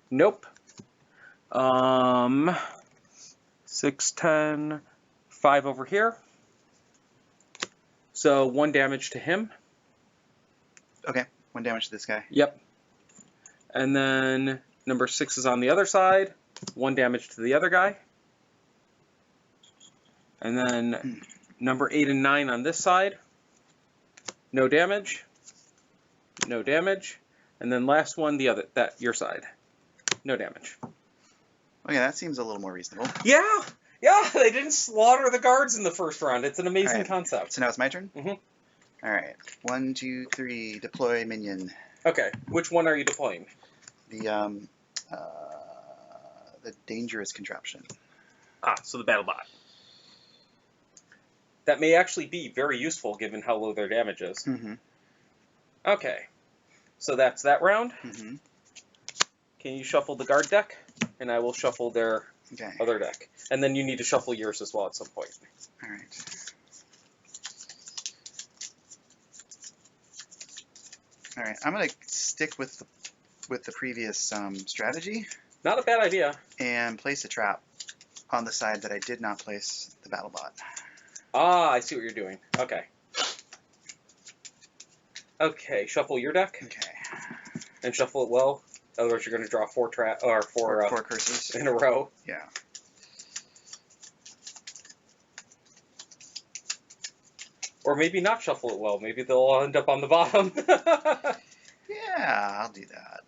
Nope. 6, 10, 5 over here. So 1 damage to him. Okay. 1 damage to this guy. Yep. And then number 6 is on the other side. 1 damage to the other guy. And then number 8 and 9 on this side. No damage. No damage. And then last one, your side. No damage. Okay, that seems a little more reasonable. Yeah, they didn't slaughter the guards in the first round. It's an amazing Alright. concept. So now it's my turn? Mhm. Alright. 1, 2, 3. Deploy minion. Okay, which one are you deploying? The dangerous contraption. So the battle bot. That may actually be very useful given how low their damage is. Mm-hmm. Okay, so that's that round. Mm-hmm. Can you shuffle the guard deck? And I will shuffle their Okay. other deck. And then you need to shuffle yours as well at some point. Alright. Alright, I'm going to stick with the previous strategy Not a bad idea. and place a trap on the side that I did not place the battle bot. I see what you're doing. Okay. Okay, shuffle your deck Okay. and shuffle it well. Otherwise, you're going to draw 4 Four curses. in a row. Yeah. Or maybe not shuffle it well. Maybe they'll all end up on the bottom. Yeah, I'll do that.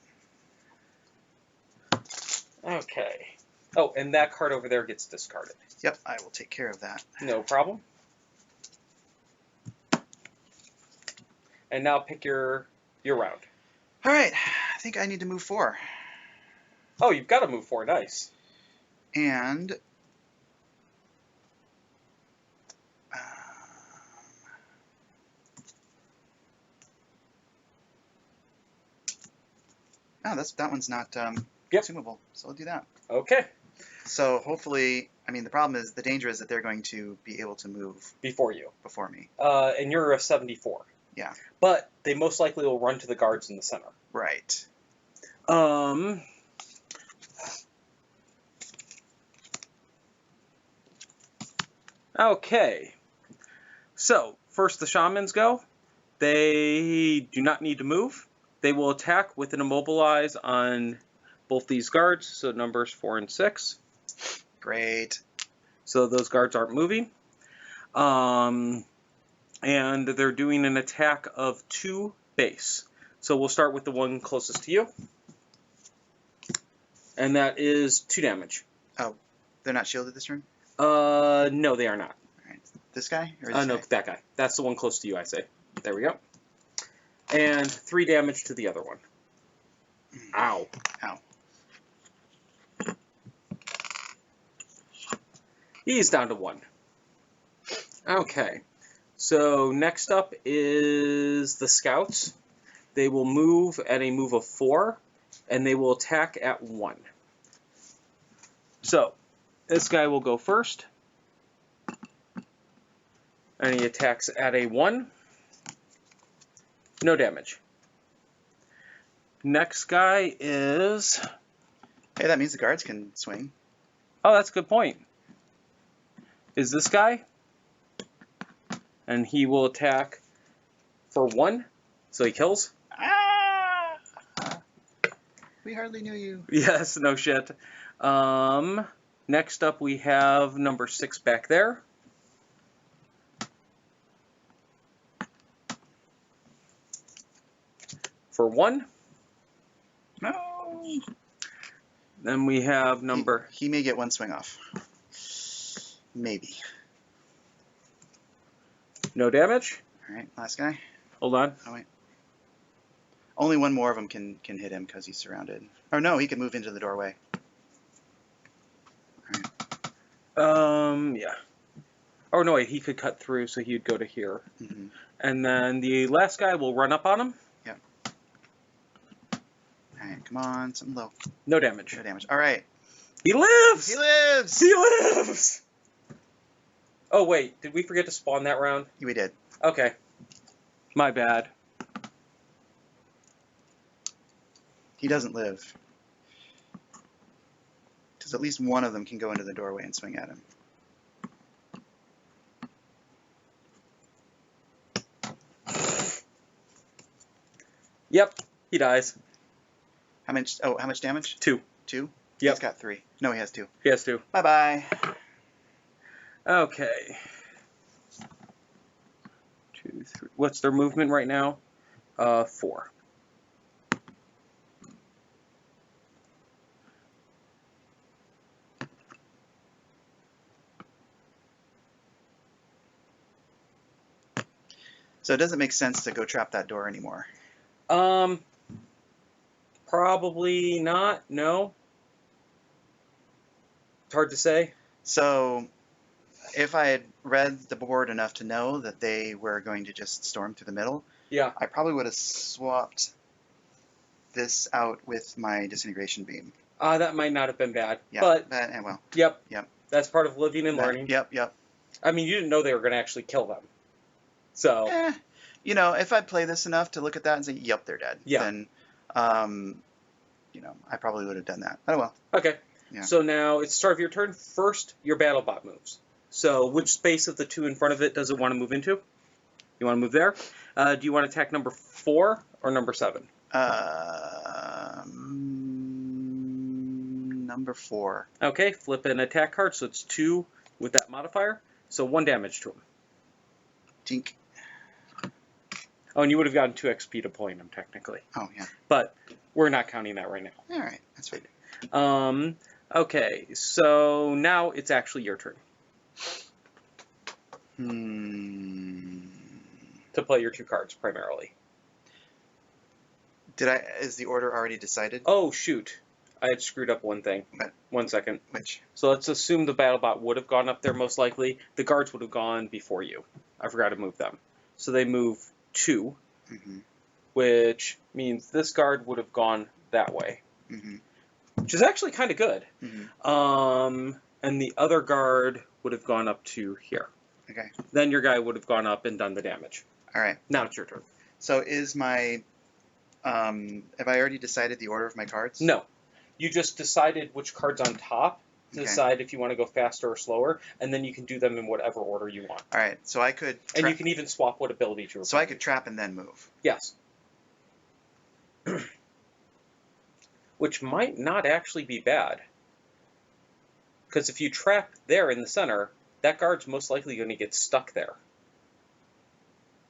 Okay. Oh, and that card over there gets discarded. Yep, I will take care of that. No problem. And now pick your round. Alright, I think I need to move 4. Oh, you've got to move 4. Nice. And that one's not consumable, so I'll do that. Okay. So hopefully, I mean, the problem is, the danger is that they're going to be able to move Before you. before me. And you're a 74. Yeah. But they most likely will run to the guards in the center. Right. Okay. So, first the shamans go. They do not need to move. They will attack with an immobilize on both these guards, so numbers 4 and 6. Great. So those guards aren't moving. And they're doing an attack of 2 base. So we'll start with the one closest to you. And that is 2 damage. Oh, they're not shielded this turn? No, they are not. Alright. This guy? Or this No, guy? that guy. That's the one close to you, I say. There we go. And 3 damage to the other one. Ow. Ow. He's down to 1. Okay. So next up is the scouts. They will move at a move of 4, and they will attack at 1. So this guy will go first, and he attacks at a 1. No damage. Next guy is... Hey, that means the guards can swing. Oh, that's a good point. Is this guy. And he will attack for 1, so he kills. Ah! We hardly knew you. Yes, no shit. Next up we have number 6 back there. For 1. No. Then we have number... He may get 1 swing off. Maybe. No damage. All right, last guy. Hold on. Oh wait. Only 1 more of them can hit him because he's surrounded. Or no, he can move into the doorway. All right. Yeah. Oh no, wait, he could cut through, so he'd go to here. Mm-hmm. And then the last guy will run up on him. Yep. All right, come on, something low. No damage. No damage. All right. He lives! He lives! He lives! Oh wait, did we forget to spawn that round? We did. Okay. My bad. He doesn't live. Because at least one of them can go into the doorway and swing at him. Yep, he dies. How much? Oh, how much damage? 2. 2? Yep. He's got 3. No, he has 2. He has 2. Bye-bye. Okay. 2, 3. What's their movement right now? 4. So it doesn't make sense to go trap that door anymore. Probably not. No. It's hard to say. So if I had read the board enough to know that they were going to just storm through the middle, Yeah. I probably would have swapped this out with my disintegration beam. That might not have been bad. Yeah, But, well. yep. Yep. That's part of living and learning. Yep. I mean, you didn't know they were going to actually kill them. So, You know, if I play this enough to look at that and say, yep, they're dead, Yeah. then, you know, I probably would have done that. Oh, well. okay. Yeah. So now it's the start of your turn. First, your battle bot moves. So which space of the 2 in front of it does it want to move into? You want to move there? Do you want to attack number 4 or number 7? Number 4. Okay, flip an attack card, so it's 2 with that modifier. So 1 damage to him. Tink. Oh, and you would have gotten 2 XP to point him, technically. Oh, yeah. But we're not counting that right now. All right, that's fine. Okay, so now it's actually your turn to play your 2 cards, primarily. Is the order already decided? Oh, shoot. I had screwed up one thing. What? 1 second. Which? So let's assume the BattleBot would have gone up there most likely. The guards would have gone before you. I forgot to move them. So they move 2, which means this guard would have gone that way, which is actually kind of good. And the other guard would have gone up to here. Okay. Then your guy would have gone up and done the damage. All right. Now it's your turn. So is my... have I already decided the order of my cards? No. You just decided which card's on top to decide if you want to go faster or slower, and then you can do them in whatever order you want. All right. So I could... And you can even swap what abilities you're So I could trap and then move. Yes. Which might not actually be bad. Because if you trap there in the center, that guard's most likely going to get stuck there.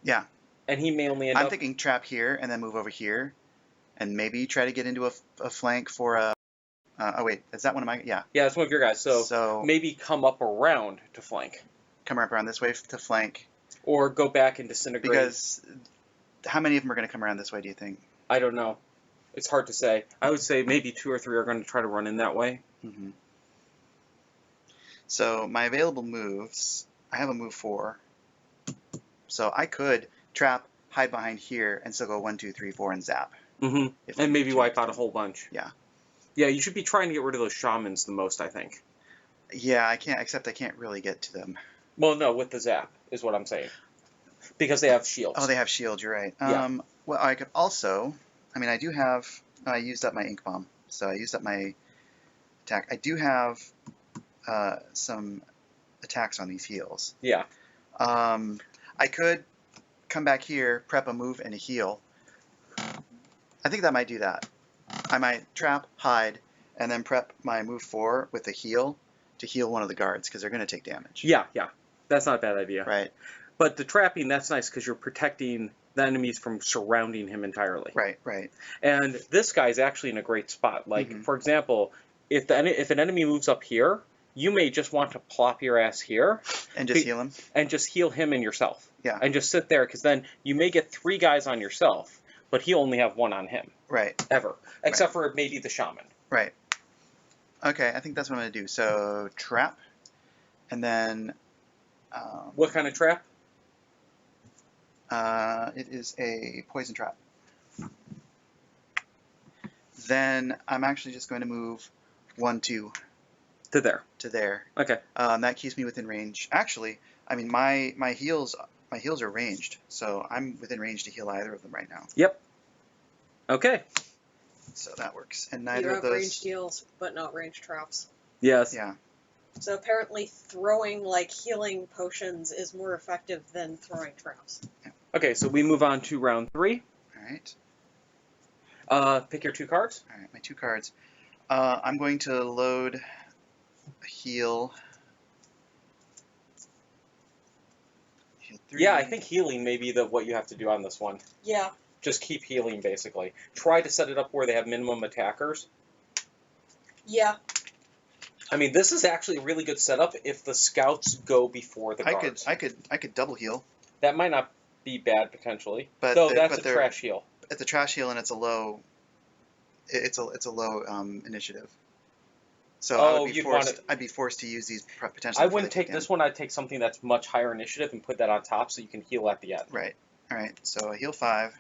Yeah. And he may only end I'm up... thinking trap here and then move over here, and maybe try to get into a flank for a... oh, wait. Is that one of my... Yeah. Yeah, that's one of your guys. So maybe come up around to flank. Come up around this way to flank. Or go back and disintegrate. Because how many of them are going to come around this way, do you think? I don't know. It's hard to say. I would say maybe 2 or 3 are going to try to run in that way. So my available moves, I have a move 4. So I could trap, hide behind here, and still go 1, 2, 3, 4, and zap. Mm-hmm. If And I maybe choose wipe out to. a whole bunch. Yeah. Yeah, you should be trying to get rid of those shamans the most, I think. Yeah, I can't, except I can't really get to them. Well, no, with the zap is what I'm saying. Because they have shields. Oh, they have shield, you're right. Yeah. Well, I could also, I mean, I do have, I used up my ink bomb, so I used up my attack. I do have some attacks on these heals. Yeah. I could come back here, prep a move, and a heal. I think that might do that. I might trap, hide, and then prep my move 4 with a heal to heal one of the guards, because they're going to take damage. Yeah, yeah. That's not a bad idea. Right. But the trapping, that's nice because you're protecting the enemies from surrounding him entirely. Right, right. And this guy's actually in a great spot. Like, Mhm. for example, if an enemy moves up here, you may just want to plop your ass here And just heal him. and just heal him and yourself. Yeah. And just sit there, because then you may get 3 guys on yourself, but he'll only have 1 on him. Right. Ever. Except for maybe the shaman. Right. Okay, I think that's what I'm going to do. So, trap, and then... What kind of trap? It is a poison trap. Then I'm actually just going to move 1, 2 To there. to there. Okay. That keeps me within range. Actually, I mean my heals are ranged, so I'm within range to heal either of them right now. Yep. Okay. So that works. And You neither of have those. ranged heals, but not ranged traps. Yes. Yeah. So apparently throwing like healing potions is more effective than throwing traps. Okay, so we move on to round 3. All right. Pick your 2 cards. All right. My 2 cards. I'm going to load a heal. Heal 3. Yeah, I think healing may be what you have to do on this one. Yeah. Just keep healing, basically. Try to set it up where they have minimum attackers. Yeah. I mean, this is actually a really good setup if the scouts go before the guards. I could double heal. That might not be bad, potentially. But Though the- that's but a they're- trash heal. It's a trash heal and it's a low. It's a low initiative. So I would be you'd forced. want it- I'd be forced to use these potentially. I before wouldn't they take this one. I'd take something that's much higher initiative and put that on top so you can heal at the end. Right. All right. So I heal 5.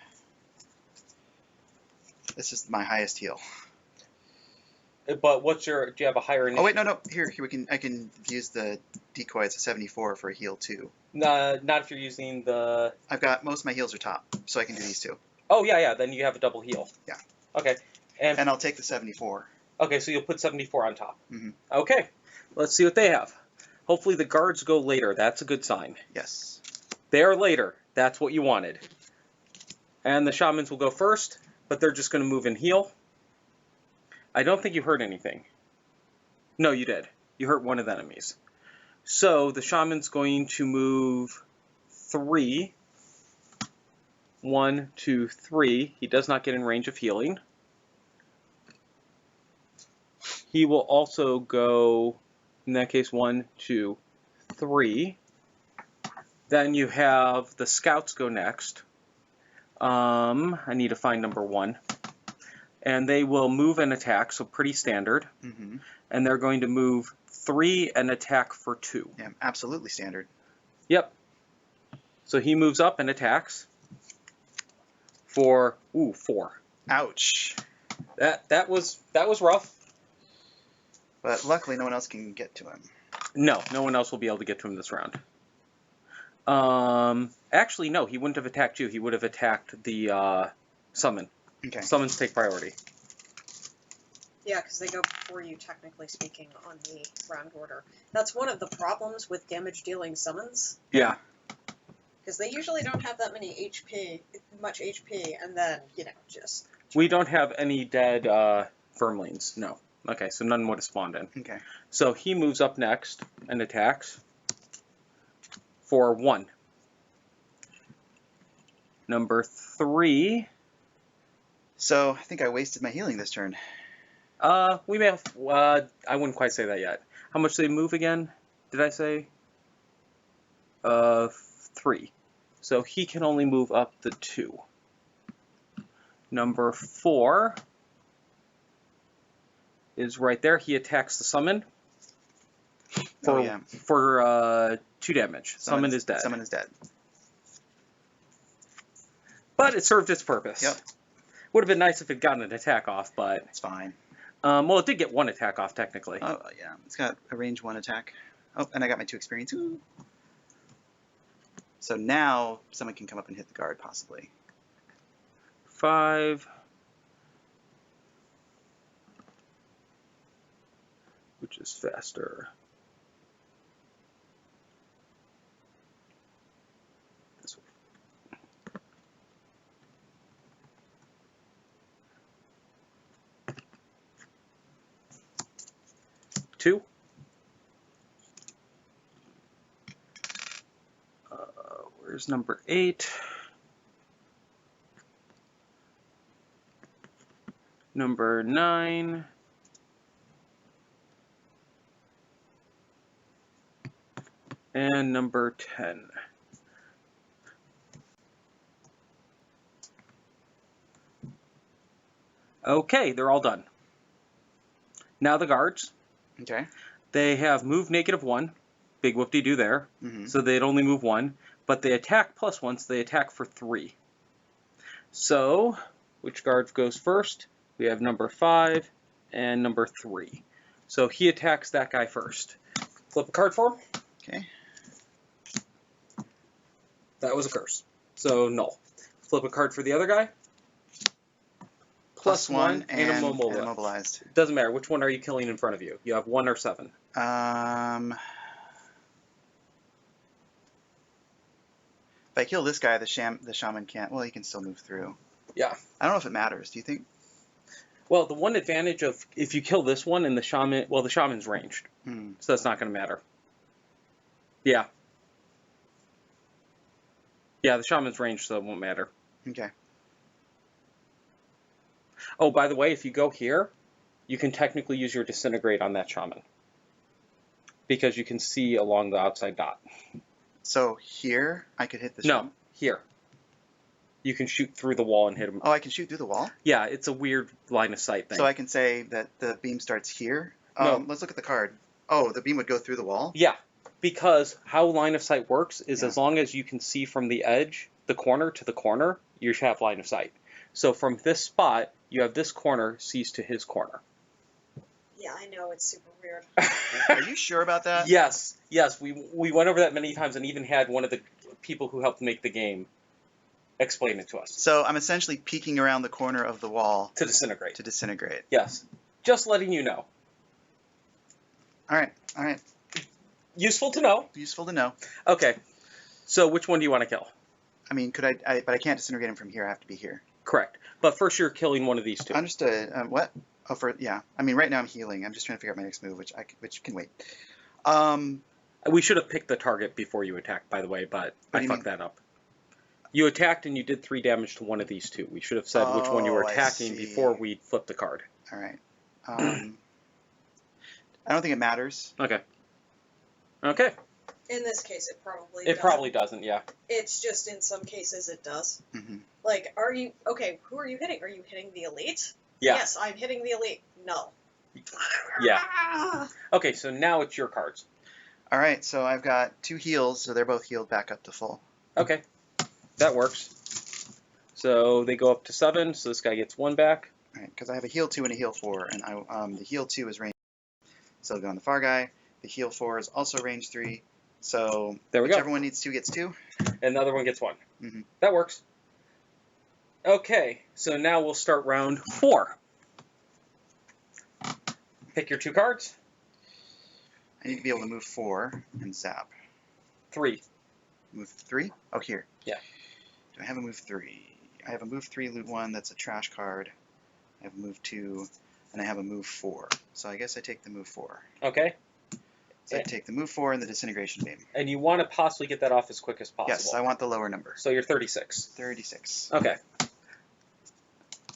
This is my highest heal. But do you have a higher initiative? Oh wait, no. Here I can use the decoy. It's a 74 for a heal 2. Not if you're using the... I've got most of my heals are top, so I can do these 2. Oh, yeah, then you have a double heal. Yeah. Okay. And I'll take the 74. Okay, so you'll put 74 on top. Mhm. Okay, let's see what they have. Hopefully the guards go later. That's a good sign. Yes. They are later. That's what you wanted. And the shamans will go first, but they're just going to move and heal. I don't think you hurt anything. No, you did. You hurt one of the enemies. So the shaman's going to move 3. 1, 2, 3. He does not get in range of healing. He will also go, in that case, 1, 2, 3. Then you have the scouts go next. I need to find number 1. And they will move and attack, so pretty standard. Mm-hmm. And they're going to move 3 and attack for 2. Yeah, absolutely standard. Yep. So he moves up and attacks for 4. Ouch. That was rough. But luckily, no one else can get to him. No one else will be able to get to him this round. Actually, no, he wouldn't have attacked you. He would have attacked the summon. Okay. Summons take priority. Yeah, because they go before you, technically speaking, on the round order. That's one of the problems with damage-dealing summons, Yeah. because they usually don't have that much HP, and then, just... We don't have any dead firmlings. No. Okay, so none would have spawned in. Okay. So he moves up next and attacks for 1. Number 3. So I think I wasted my healing this turn. We may have. I wouldn't quite say that yet. How much do they move again? Did I say? 3. So he can only move up the 2. Number 4 is right there. He attacks the summon. For, Oh, yeah. for 2 damage. Summon is dead. Summon is dead. But it served its purpose. Yep. Would have been nice if it got an attack off, but... It's fine. Well, it did get 1 attack off, technically. Oh, yeah. It's got a range 1 attack. Oh, and I got my 2 experience. Ooh. So now someone can come up and hit the guard, possibly. 5... which is faster. This one. 2. Where's number 8? Number 9. And number 10. Okay, they're all done. Now the guards. Okay. They have move -1. Big whoop-de-doo there. Mm-hmm. So they'd only move 1. But they attack +1, so they attack for 3. So, which guard goes first? We have number 5 and number 3. So he attacks that guy first. Flip a card for him. Okay. That was a curse. So null. Flip a card for the other guy. +1 and immobilized. Doesn't matter. Which one are you killing in front of you? You have 1 or 7. If I kill this guy, the shaman can't. Well, he can still move through. Yeah. I don't know if it matters. Do you think? Well, the one advantage of if you kill this one and the shaman, well, the shaman's ranged, Hmm. so that's not going to matter. Yeah. Yeah, the shaman's ranged, so it won't matter. Okay. Oh, by the way, if you go here, you can technically use your disintegrate on that shaman, because you can see along the outside dot. So here I could hit the No, shaman? here. You can shoot through the wall and hit him. Oh, I can shoot through the wall? Yeah, it's a weird line of sight thing. So I can say that the beam starts here? No. Let's look at the card. Oh, the beam would go through the wall? Yeah, because how line of sight works is Yeah. as long as you can see from the edge, the corner to the corner, you should have line of sight. So from this spot, you have this corner sees to his corner. Yeah, I know, it's super weird. Are you sure about that? Yes, we went over that many times and even had one of the people who helped make the game explain it to us. So I'm essentially peeking around the corner of the wall To disintegrate. to disintegrate. Yes. Just letting you know. All right. Useful to know. Useful to know. Okay. So which one do you want to kill? I mean, could I but I can't disintegrate him from here. I have to be here. Correct. But first you're killing one of these two. Understood. What? Oh, yeah. I mean, right now I'm healing. I'm just trying to figure out my next move, which can wait. We should have picked the target before you attacked, by the way, but What do I you fucked that up. You attacked and you did 3 damage to one of these two. We should have said which one you were Oh, I attacking see. before we flipped the card. All right. I don't think it matters. Okay. Okay. In this case, it probably It doesn't. probably doesn't, yeah. It's just in some cases it does. Hmm. Like, who are you hitting? Are you hitting the elite? Yeah. Yes, I'm hitting the elite. No. Yeah. Ah! Okay, so now it's your cards. All right. So I've got 2 heals, so they're both healed back up to full. Okay. That works. So they go up to 7, so this guy gets 1 back. All right, because I have a heal 2 and a heal 4, and the heal 2 is range 3. So I'll go on the far guy. The heal 4 is also range 3. So There we go. whichever one needs 2 gets 2. And the other one gets 1. Mhm. That works. Okay, so now we'll start round 4. Pick your 2 cards. I need to be able to move 4 and zap. 3. Move 3? Oh, here. Yeah. Do I have a move 3? I have a move 3, loot 1, that's a trash card. I have a move 2, and I have a move 4. So I guess I take the move 4. Okay. So I take the move 4 and the disintegration beam. And you want to possibly get that off as quick as possible. Yes, I want the lower number. So you're 36. 36. Okay.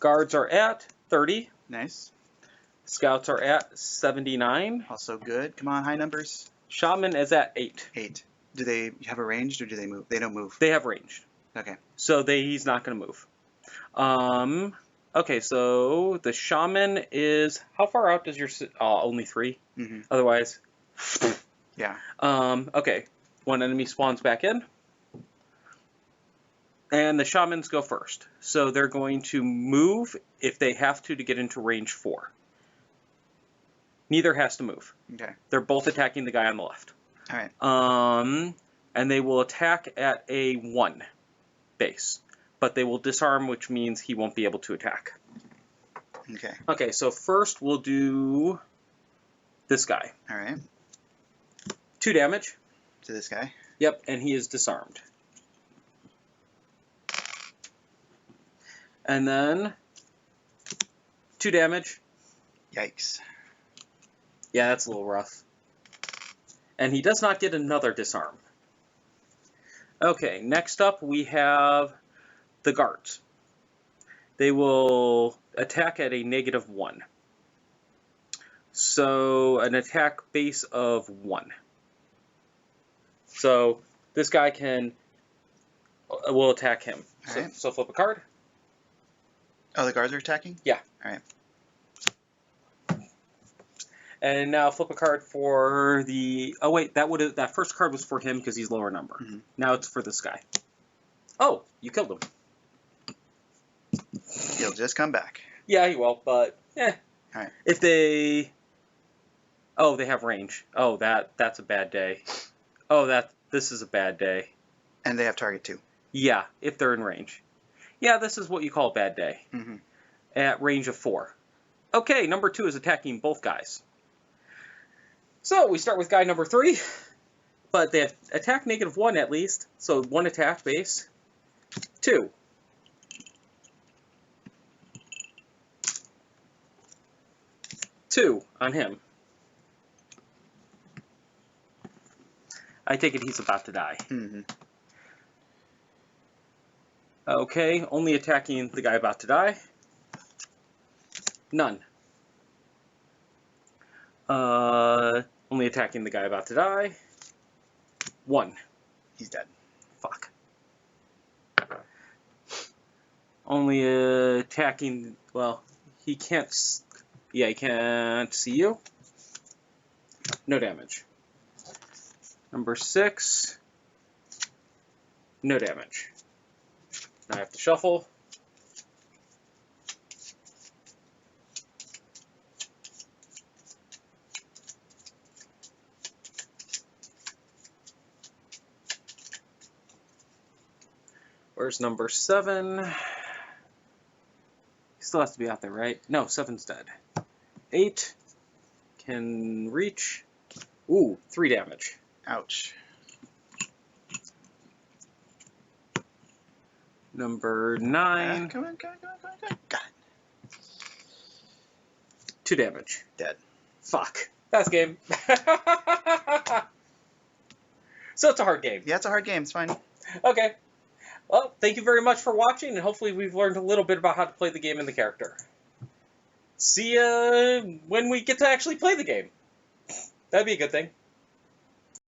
Guards are at 30. Nice. Scouts are at 79. Also good. Come on, high numbers. Shaman is at 8. 8. Do they have a ranged or do they move? They don't move. They have ranged. Okay. So he's not going to move. Okay, so the shaman is... How far out does your... only 3. Mm-hmm. Otherwise... Yeah. Okay. One enemy spawns back in. And the shamans go first. So they're going to move if they have to get into range 4. Neither has to move. Okay. They're both attacking the guy on the left. All right. And they will attack at a 1 base. But they will disarm, which means he won't be able to attack. Okay. Okay, so first we'll do this guy. All right. 2 damage. To this guy. Yep, and he is disarmed. And then 2 damage. Yikes. Yeah, that's a little rough. And he does not get another disarm. Okay, next up we have the guards. They will attack at a -1. So an attack base of 1. So this guy will attack him. So, Alright. so flip a card. Oh, the guards are attacking? Yeah. All right. And now flip a card for the. Oh wait, that first card was for him because he's lower number. Mhm. Now it's for this guy. Oh, you killed him. He'll just come back. Yeah, he will, but Alright. If they. Oh, they have range. Oh, that's a bad day. Oh, this is a bad day. And they have target too. Yeah, if they're in range. Yeah, this is what you call a bad day. Mm-hmm. At range of 4. Okay, number 2 is attacking both guys. So we start with guy number 3, but they have attack -1 at least, so 1 attack base. 2. Two on him. I take it he's about to die. Mm-hmm. Okay, only attacking the guy about to die. None. Only attacking the guy about to die. 1. He's dead. Fuck. Only attacking. Well, he can't. Yeah, he can't see you. No damage. Number 6. No damage. Now I have to shuffle. Where's number 7? He still has to be out there, right? No, 7's dead. 8 can reach. Ooh, 3 damage. Ouch. Number 9. Come on. Got it. 2 damage. Dead. Fuck. That's game. So it's a hard game. Yeah, it's a hard game. It's fine. Okay. Well, thank you very much for watching, and hopefully we've learned a little bit about how to play the game and the character. See ya when we get to actually play the game. That'd be a good thing.